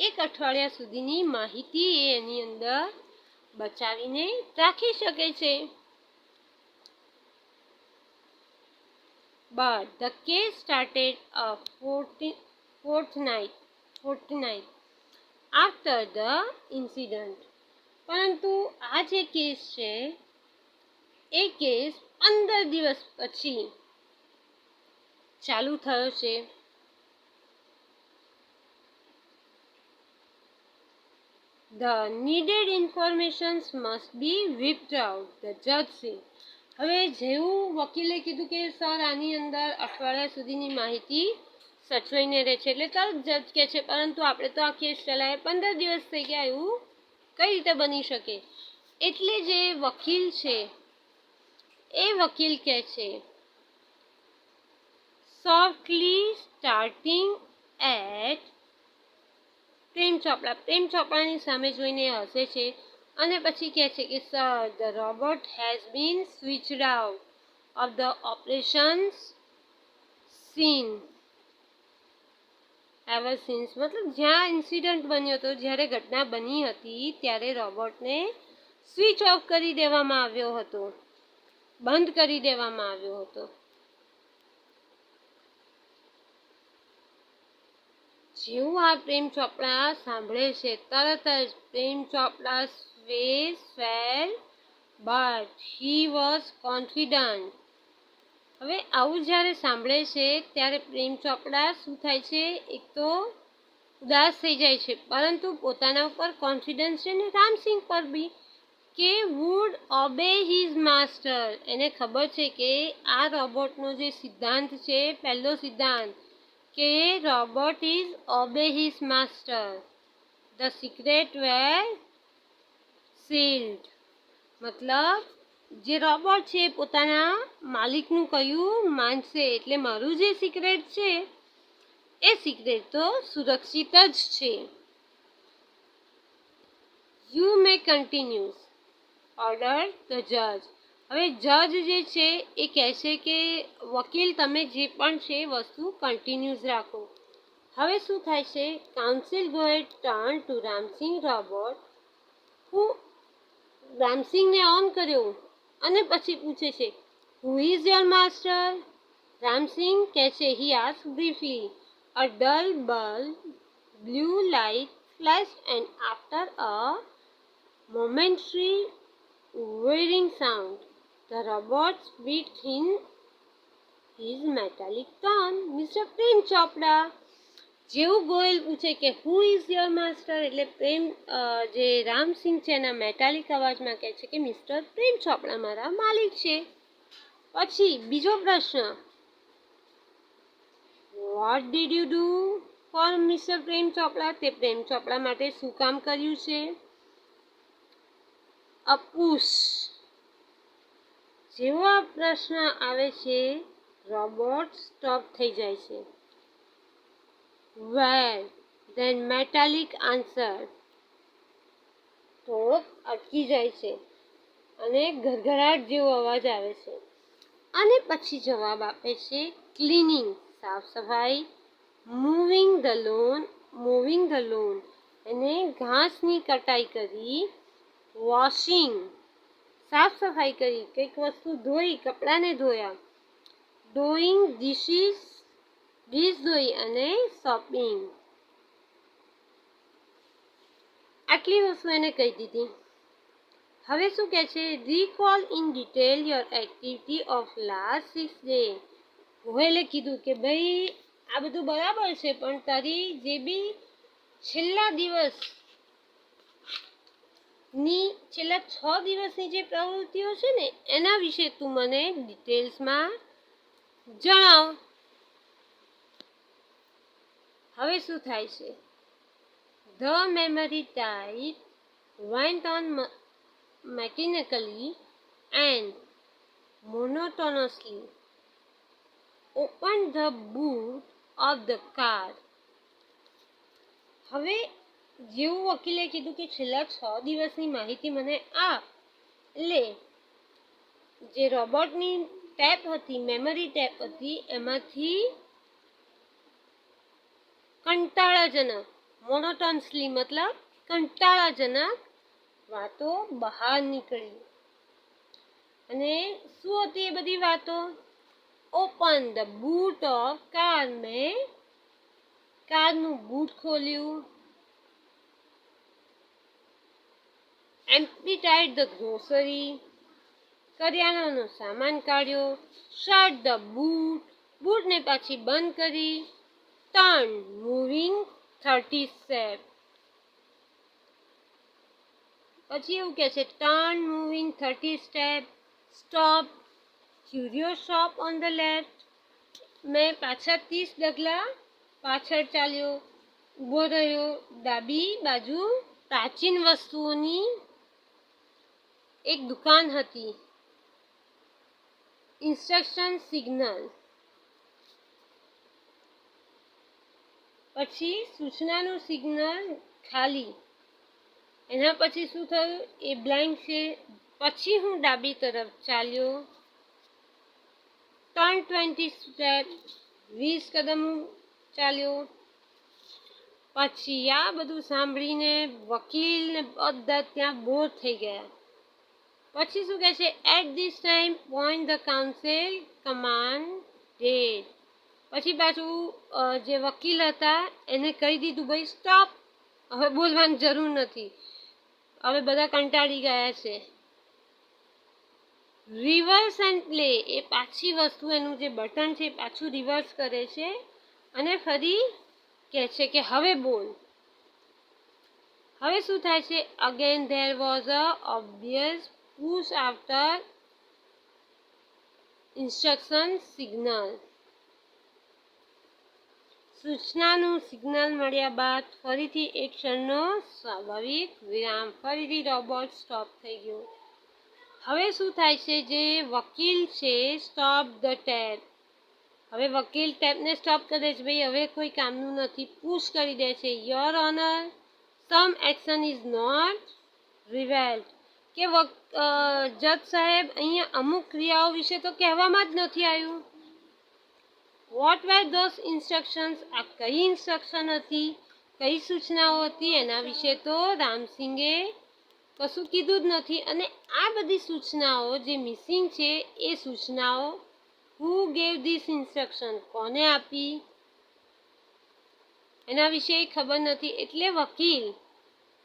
એક અઠવાડિયા સુધીની માહિતી એની અંદર બચાવીને રાખી શકે છે. But the case started a fortnight after the incident. પરંતુ આ જે કેસ છે એ કેસ 15 દિવસ પછી ચાલુ થયો છે. The needed informations must be whipped out, the judge said. હવે જેવું વકીલે કીધું કે સર આની અંદર અઠવાડિયા સુધીની માહિતી સચવાઈને રહે છે, એટલે તરત જજ કહે છે પરંતુ આપણે તો આ કેસ ચલાવે 15 દિવસ થઈ ગયા, એવું કઈ રીતે બની શકે? એટલે જે વકીલ છે એ વકીલ કહે છે સોફ્ટલી સ્ટાર્ટિંગ એટ પ્રેમ ચોપડાની સામે જોઈને હસે છે અને પછી કહે છે કે sir the robot has been switched out of the operations scene ever since. મતલબ જ્યાં ઇન્સિડન્ટ બન્યો હતો, જ્યારે ઘટના બની હતી ત્યારે રોબોટને સ્વિચ ઓફ કરી દેવામાં આવ્યો હતો, બંધ કરી દેવામાં આવ્યો હતો. જેવું આ પ્રેમ ચોપડા સાંભળે છે તરત જ પ્રેમ ચોપડા square but he was confident. હવે આવું જ્યારે સાંભળે છે ત્યારે પ્રેમ ચોપડા શું થાય છે? એક તો ઉદાસ થઈ જાય છે, પરંતુ પોતાના ઉપર કોન્ફિડન્સ છે ને રામસિંહ પર બી, કે વુડ ઓબે હિઝ માસ્ટર. એને ખબર છે કે આ રોબોટનો જે સિદ્ધાંત છે, પહેલો સિદ્ધાંત કે robot is obey his master. The secret were sealed. મતલબ જે રોબોટ છે પોતાના માલિકનું કહ્યું માનશે, એટલે મારું જે સિક્રેટ છે એ સિક્રેટ તો સુરક્ષિત જ છે. You may continue order the જજ. હવે જજ જે છે એ કહેશે કે વકીલ તમે જે પણ છે વસ્તુ કન્ટિન્યુઝ રાખો. હવે શું થાય છે? Council Goyal turn to Ramsingh robot. રામસિંહને ઓન કર્યો અને પછી પૂછે છે who is your master? Ramsingh કહે છે he ask briefly. A dull blue light flashed and after a momentary whirring sound the robot speak in his metallic tone. Mr. પ્રેમ ચોપડા. જેવું ગોયલ પૂછે કે હુ ઇઝ યોર માસ્ટર, એટલે જે રામસિંહ છે એના મેટાલિક અવાજમાં કહે છે કે મિસ્ટર પ્રેમ ચોપડા મારા માલિક છે. પછી બીજો પ્રશ્ન, what did you do for mister Prem Chopra? તે પ્રેમ ચોપડા માટે શું કામ કર્યું છે? અપુશ. જેવો આ પ્રશ્ન આવે છે રોબોટ સ્ટોપ થઈ જાય છે. વેર ધેન મેટાલિક આન્સર. થોડોક અટકી જાય છે અને ઘરઘરાટ જેવો અવાજ આવે છે અને પછી જવાબ આપે છે ક્લીનિંગ, સાફ સફાઈ, મૂવિંગ ધ લોન એને ઘાસની કટાઈ કરી. વોશિંગ સાફ સફાઈ કરી, કંઈક વસ્તુ ધોઈ, કપડાને ધોયા. ડોઈંગ ડિશ ધોઈ અને શોપિંગ. આટલી વસ્તુ એને કહી દીધી. હવે શું કહે છે? Recall in detail your activity of last 6 days. ગોયલે કીધું કે ભાઈ આ બધું બરાબર છે, પણ તારી જે બી છેલ્લા 6 દિવસની જે પ્રવૃત્તિઓ છે ને એના વિશે તું મને ડિટેલ્સમાં જણાવ. હવે શું થાય છે? The memory type went on mechanically and monotonously. Opened the boot of the car. હવે જેવું વકીલે કીધું કે છેલ્લા 6 દિવસની માહિતી મને આપ, એટલે જે રોબોટની ટેપ હતી, મેમરી ટેપ હતી, એમાંથી કંટાળાજનક, મોનોટોનસલી મતલબ કંટાળાજનક વાતો બહાર નીકળી. અને શું હતી એ બધી વાતો? Open the boot of car, મેં કારનું બૂટ ખોલ્યું. એમ્પ્ટીડ ધ ગ્રોસરી, કરિયાણાનો સામાન કાઢ્યો. શટ ધ બૂટ, બૂટને પાછી બંધ કરી. Turn moving 30 step. પછી એવું કહે છે turn moving 30 step. Stop curio shop on the left. મેં પાછા 30 ડગલા પાછળ ચાલ્યો, ઊભો રહ્યો. ડાબી બાજુ પ્રાચીન વસ્તુઓની એક દુકાન હતી. Instruction signal. પછી સૂચનાનું સિગ્નલ ખાલી. એના પછી શું થયું એ બ્લેન્ક છે. પછી હું ડાબી તરફ ચાલ્યો. ટર્ન 20 સ્ટેપ, 20 કદમ ચાલ્યો. પછી આ બધું સાંભળીને વકીલ ને બધા ત્યાં બોર થઈ ગયા. પછી શું કહે છે? At this time point the counsel commanded. પછી પાછું જે વકીલ હતા એને કહી દીધું ભાઈ સ્ટોપ, હવે બોલવાની જરૂર નથી, હવે બધા કંટાળી ગયા છે. રિવર્સ એન્ડ પ્લે, એ પાછી વસ્તુ એનું જે બટન છે પાછું રિવર્સ કરે છે અને ફરી કહે છે કે હવે બોલ. હવે શું થાય છે? Again there was a obvious push after instruction signal. સૂચનાનું સિગ્નલ મળ્યા બાદ ફરીથી એક ક્ષણનો સ્વાભાવિક વિરામ. ફરીથી રોબોટ સ્ટોપ થઈ ગયો. હવે શું થાય છે? જે વકીલ છે સ્ટોપ ધ ટેપ. હવે વકીલ ટેપને સ્ટોપ કરે છે. ભાઈ હવે કોઈ કામનું નથી. પુશ કરી દે છે. Your honour, some action is not revealed. કે જજ સાહેબ અહીંયા અમુક ક્રિયાઓ વિશે તો કહેવામાં જ નથી આવ્યું. વોટ વેર ધોઝ ઇન્સ્ટ્રક્શન્સ, આ કઈ ઇન્સ્ટ્રક્શન હતી, કઈ સૂચનાઓ હતી એના વિશે તો રામસિંગે કશું કીધું જ નથી. અને આ બધી સૂચનાઓ જે મિસિંગ છે એ સૂચનાઓ હુ ગેવ ધીસ ઇન્સ્ટ્રક્શન, કોને આપી એના વિશે ખબર નથી. એટલે વકીલ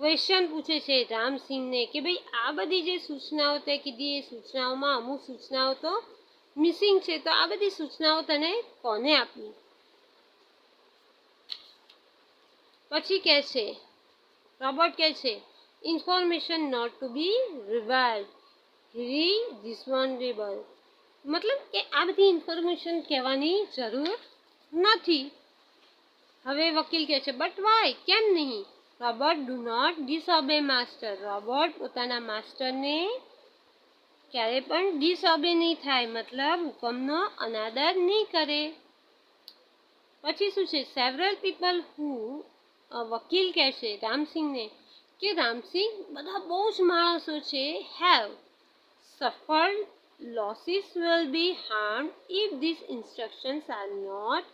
ક્વેશ્ચન પૂછે છે રામસિંહને કે ભાઈ આ બધી જે સૂચનાઓ તે કીધી એ સૂચનાઓમાં અમુક સૂચનાઓ તો મિસિંગ છે, તો આ બધી સૂચનાઓ તને કોને આપી? પછી કહે છે રોબોટ કહે છે ઇન્ફોર્મેશન નોટ ટુ બી રિવાઇલ્ડ રિસ્પોન્ડેબલ. મતલબ કે આ બધી ઇન્ફોર્મેશન કહેવાની જરૂર નથી. હવે વકીલ કહે છે બટ વાય, કેમ નહીં? Robot do not disobey master. રોબોટ પોતાના માસ્ટરને ક્યારે પણ ડિસઓબે નહીં થાય, મતલબ હુકમનો અનાદર નહીં કરે. પછી શું છે? સેવરલ પીપલ હુ, વકીલ કહે છે રામસિંહને કે રામસિંહ બધા બહુ જ માણસો છે have suffered losses will be harmed if these instructions are not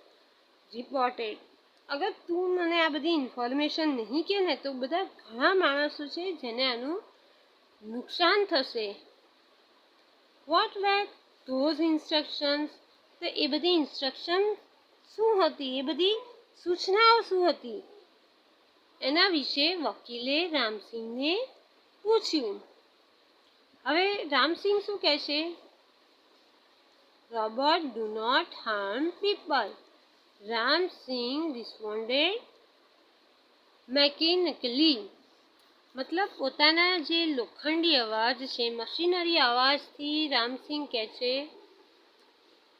reported. અગર તું મને આ બધી ઇન્ફોર્મેશન નહીં કહે ને તો બધા ઘણા માણસો છે જેને આનું નુકસાન થશે. What were those instructions? તો એ બધી ઇન્સ્ટ્રક્શન શું હતી, એ બધી સૂચનાઓ શું હતી, એના વિશે વકીલે રામસિંહને પૂછ્યું. હવે રામસિંહ શું કહે છે? Robot do not harm people. Ramsingh responded mechanically. મતલબ પોતાના જે લોખંડી અવાજ છે, મશીનરી અવાજથી રામસિંહ કહે છે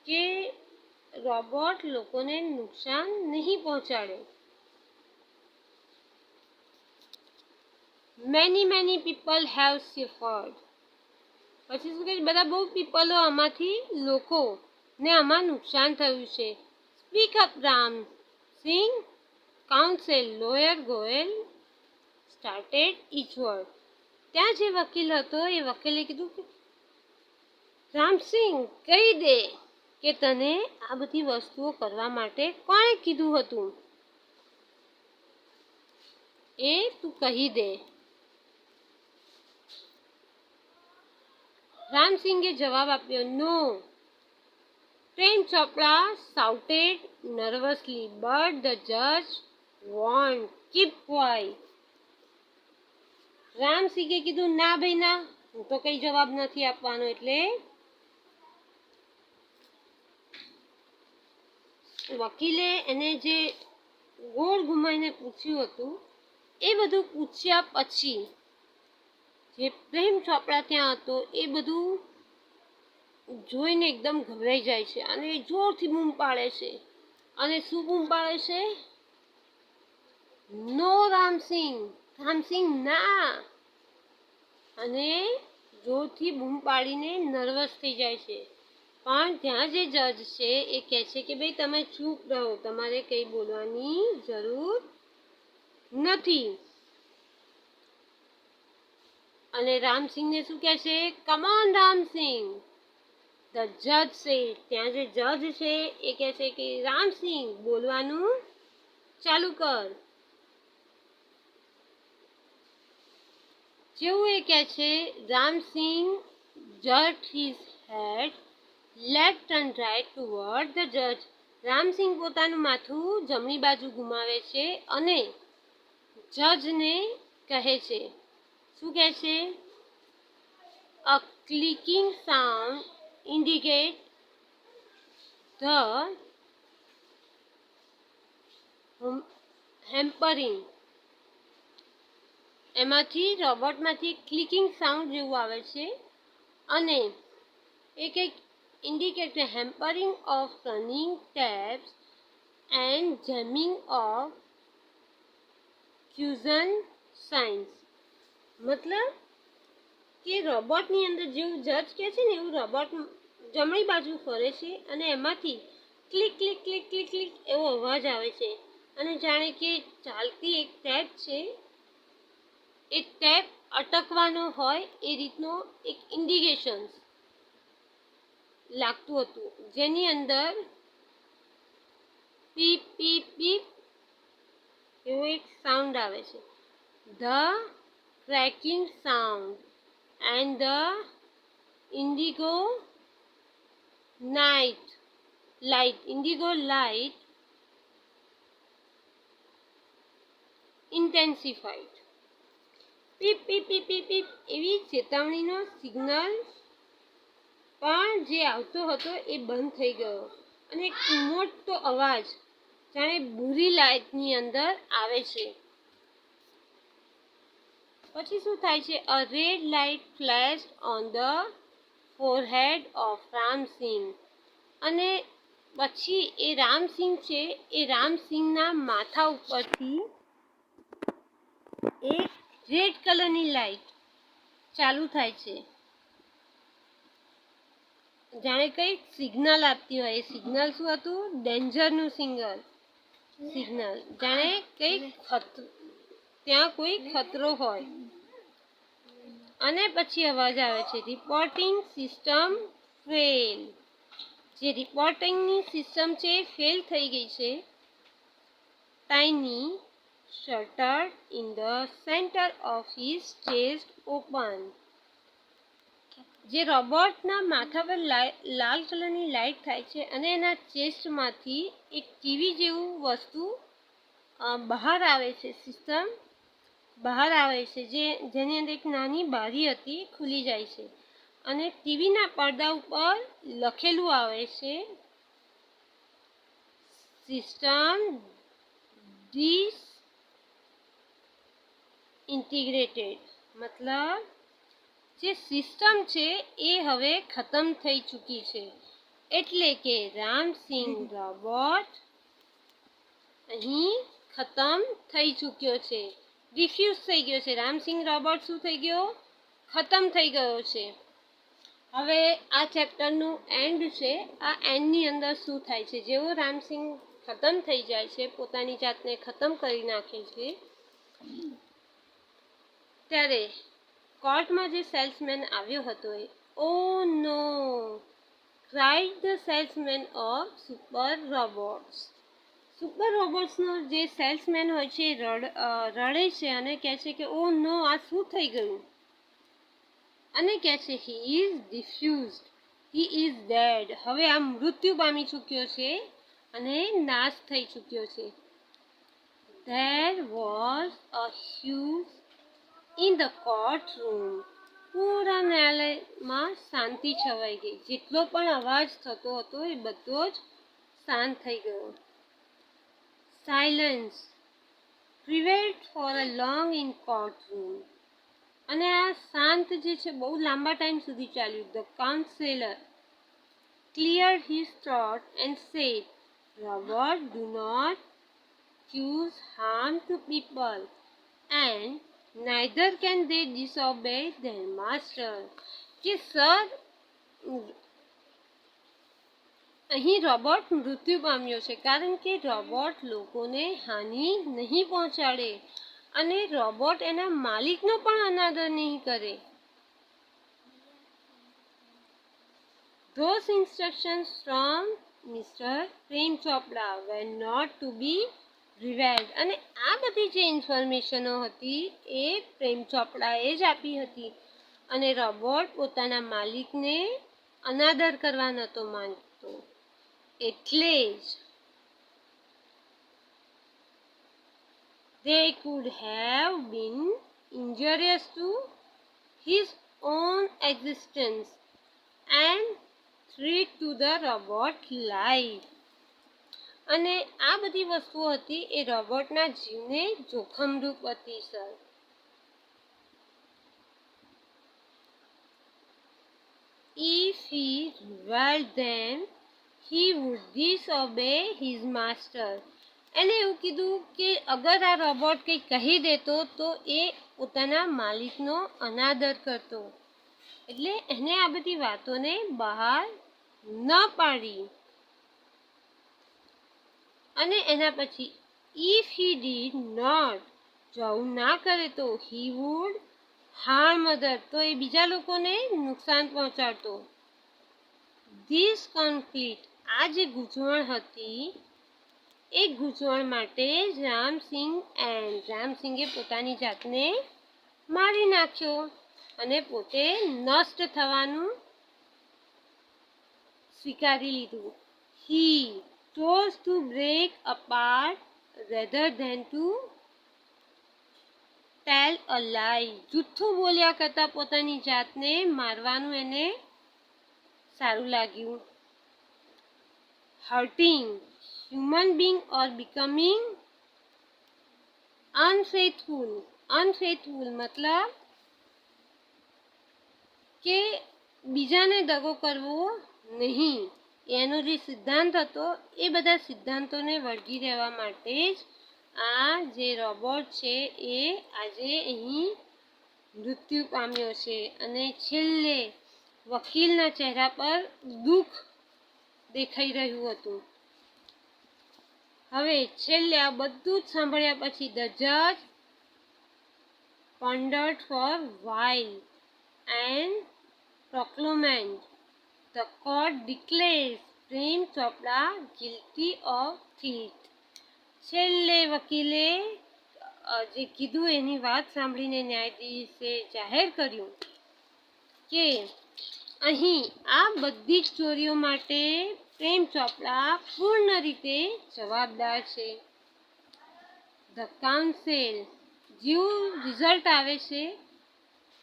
કે રોબોટ લોકોને નુકસાન નહીં પહોંચાડે. Many people have suffered. પછી શું કહે છે? બધા બહુ પીપલો આમાંથી લોકોને આમાં નુકસાન થયું છે. Speak up Ramsingh. Counsel lawyer Goyal started each word. ત્યાં જે વકીલ હતો એ વકીલે કીધું કે રામસિંહ કહી દે કે તને આ બધી વસ્તુઓ કરવા માટે કોણે કીધું હતું, એ તું કહી દે. રામસિંહે જવાબ આપ્યો, નો. પ્રેમ ચોપડા shouted nervously, but the judge warned, keep quiet. રામસિંહે કીધું, ના ભાઈ ના, હું તો કઈ જવાબ નથી આપવાનો. એટલે વકીલે એને જે ગોળ ઘુમાઈને પૂછ્યું હતું એ બધું પૂછ્યા પછી જે પ્રેમ ચોપડા ત્યાં હતો એ બધું જોઈને એકદમ ગભરાઈ જાય છે અને જોરથી બૂમ પાડે છે. અને શું બૂમ પાડે છે? નો રામસિંહ, રામસિંહ ના. અને જોરથી બૂમ પાડીને નર્વસ થઈ જાય છે. પણ ત્યાં જે જજ છે એ કહે છે કે ભાઈ તમે ચૂપ રહો, તમારે કંઈ બોલવાની જરૂર નથી. અને રામસિંહને શું કહે છે? Come on Ramsinh. ધ જજ સે. ત્યાં જે જજ છે એ કહે છે કે રામસિંહ બોલવાનું ચાલુ કર. જેવું એ કહે છે, Ramsinh jerked his head left and right toward the judge. Ramsinh પોતાનું માથું જમણી બાજુ ઘુમાવે છે અને જજને કહે છે, શું કહે છે? A clicking sound indicate the hampering. એમાંથી રોબોટમાંથી ક્લિકિંગ સાઉન્ડ જેવું આવે છે અને એ કંઈક indicate hampering of turning tabs and jamming of fusion signs. મતલબ કે રોબોટની અંદર જેવું જજ કહે છે ને એવું રોબોટ જમણી બાજુ ફરે છે અને એમાંથી click click click click click એવો અવાજ આવે છે અને જાણે કે ચાલતી એક ટેપ છે એ ટેપ અટકવાનો હોય એ રીતનો એક ઇન્ડિકેશન લાગતું હતું, જેની અંદર પીપ પીપ પીપ એવો એક સાઉન્ડ આવે છે. The cracking sound and the indigo light intensified. Peep peep peep peep peep એવી ચેતવણીનો સિગ્નલ પણ જે આવતો હતો એ બંધ થઈ ગયો અને એક મોટો અવાજ જાણે બુરી લાઇટની અંદર આવે છે. પછી શું થાય છે? A red light flashed on the forehead of Ramsingh. અને પછી એ રામસિંહ છે એ રામસિંહના માથા ઉપરથી એક રેડ કલરની લાઇટ ચાલુ થાય છે, જાણે કંઈક સિગ્નલ આપતી હોય. એ સિગ્નલ શું હતું? ડેન્જરનું સિગ્નલ, જાણે કંઈક ત્યાં કોઈ ખતરો હોય. અને પછી અવાજ આવે છે, રિપોર્ટિંગ સિસ્ટમ ફેલ. જે રિપોર્ટિંગની સિસ્ટમ છે એ ફેલ થઈ ગઈ છે. tiny shutter in the center of his chest open. જે રોબોટના માથા પર લાલ કલરની લાઇટ થાય છે અને એના ચેસ્ટમાંથી એક ટીવી જેવું વસ્તુ બહાર આવે છે, સિસ્ટમ બહાર આવે છે, જેની અંદર એક નાની બારી હતી ખુલી જાય છે અને ટીવીના પડદા ઉપર લખેલું આવે છે સિસ્ટમ ડિસઇન્ટિગ્રેટેડ. મતલબ જે સિસ્ટમ છે એ હવે ખતમ થઈ ચૂકી છે. એટલે કે રામસિંગ રોબોટ અહીં ખતમ થઈ ચૂક્યો છે, ડિફ્યુઝ થઈ ગયો છે. રામસિંગ રોબોટ શું થઈ ગયો? ખતમ થઈ ગયો છે. હવે આ ચેપ્ટરનું એન્ડ છે. આ એન્ડની અંદર શું થાય છે? જેવો રામસિંગ ખતમ થઈ જાય છે, પોતાની જાતને ખતમ કરી નાખે છે, ત્યારે કોર્ટમાં જે સેલ્સમેન આવ્યો હતો એ oh no cried the salesman of super robots. Super રોબોટ્સનો જે સેલ્સમેન હોય છે રડે છે અને કહે છે કે ઓ નો, આ શું થઈ ગયું? અને કહે છે he is defused, he is dead. હવે આ મૃત્યુ પામી ચૂક્યો છે અને નાશ થઈ ચૂક્યો છે. There was a huge in the court room. પૂરા ન્યાયાલયમાં શાંતિ છવાઈ ગઈ. જેટલો પણ અવાજ થતો હતો એ બધો જ શાંત થઈ ગયો. Silence prevailed for a long in court room. અને આ શાંત જે છે બહુ લાંબા ટાઈમ સુધી ચાલ્યું. The counsellor cleared his throat and said, robots do not cause harm to people and neither can they disobey their master. કે સર, અહીં રોબોટ મૃત્યુ પામ્યો છે કારણ કે રોબોટ લોકોને હાનિ નહીં પહોંચાડે અને રોબોટ એના માલિકનો પણ અનાદર નહીં કરે. Those instructions from Mr. Prem Chopra were not to be revealed. અને આ બધી જે ઇન્ફોર્મેશનો હતી એ પ્રેમ ચોપડાએ જ આપી હતી અને રોબોટ પોતાના માલિકને અનાદર કરવા નહોતો માંગતો. એટલે જ they could have been injurious to his own existence and threat to the robot life. અને આ બધી વસ્તુઓ હતી એ રોબોટના જીવને જોખમરૂપ હતી sir. If he reviled them, he would disobey his master. એને એવું કીધું કે અગર આ રોબોટ કંઈ કહી દેતો તો એ પોતાના માલિકનો અનાદર કરતો. એટલે એને આ બધી વાતોને બહાર ન પાડી. અને એના પછી ઇફ હી ડીડ નોટ, જો આવું ના કરે તો હી વુડ હાર્મ અધર, તો એ બીજા લોકોને નુકસાન પહોંચાડતો. ધીસ કોન્ફ્લિક્ટ, આ જે ગૂંચવણ હતી એ ગૂંચવણ માટે રામસિંગે પોતાની જાતને મારી નાખ્યો અને પોતે નષ્ટ થવાનું સ્વીકારી લીધું. હી chose to break apart rather than to tell a lie. જૂઠું બોલ્યા કરતાં પોતાની જાતને મારવાનું એને સારું લાગ્યું. hurting human being or becoming unfaithful. મતલબ કે બીજાને દગો કરવો નહીં, એનો જે સિદ્ધાંત હતો એ બધા સિદ્ધાંતોને વળગી રહેવા માટે જ આ જે રોબોટ છે એ આજે અહીં મૃત્યુ પામ્યો છે. અને છેલ્લે વકીલના ચહેરા પર દુઃખ દેખાઈ રહ્યું હતું. હવે છેલ્લે આ બધું જ સાંભળ્યા પછી ધ જજ pondered for while and proclaimed, the court declares Prem Chopra guilty of theft. છેલ્લે વકીલે જે કીધું એની વાત સાંભળીને ન્યાયાધીશે જાહેર કર્યું કે અહીં આ બધી જ ચોરીઓ માટે પ્રેમ ચોપડા પૂર્ણ રીતે જવાબદાર છે. ધ કાઉન્સિલ જેવું રિઝલ્ટ આવે છે,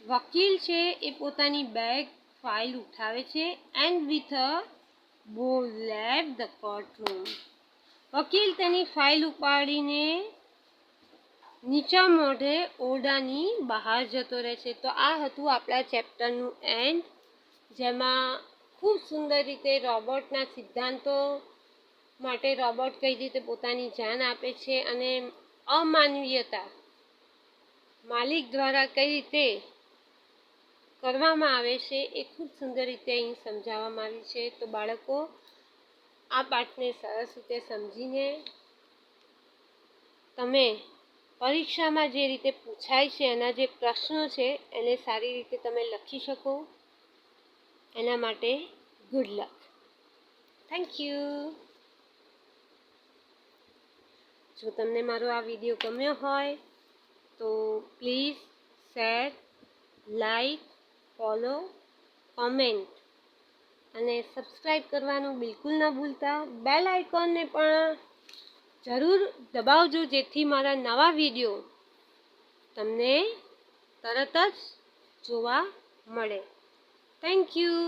વકીલ છે એ પોતાની બેગ ફાઇલ ઉઠાવે છે એન્ડ વિથ અ બો લેફ ધ કોર્ટરૂમ. વકીલ તેની ફાઇલ ઉપાડીને નીચા મોઢે ઓરડાની બહાર જતો રહે છે. તો આ હતું આપણા ચેપ્ટરનું એન્ડ, જેમાં ખૂબ સુંદર રીતે રોબોટના સિદ્ધાંતો માટે રોબોટ કઈ રીતે પોતાની જાન આપે છે અને અમાનવીયતા માલિક દ્વારા કઈ રીતે કરવામાં આવે છે એ ખૂબ સુંદર રીતે અહીં સમજાવવામાં આવી છે. તો બાળકો, આ પાઠને સરસ રીતે સમજીને તમે પરીક્ષામાં જે રીતે પૂછાય છે એના જે પ્રશ્નો છે એને સારી રીતે તમે લખી શકો, એના માટે ગુડ લક. Thank you. જો તમને મારો આ વિડીયો ગમ્યો હોય તો please share, like, follow, comment અને સબસ્ક્રાઈબ કરવાનું બિલકુલ ન ભૂલતા. બેલ આઇકોનને પણ જરૂર દબાવજો, જેથી મારા નવા વિડીયો તમને તરત જ જોવા મળે. Thank you.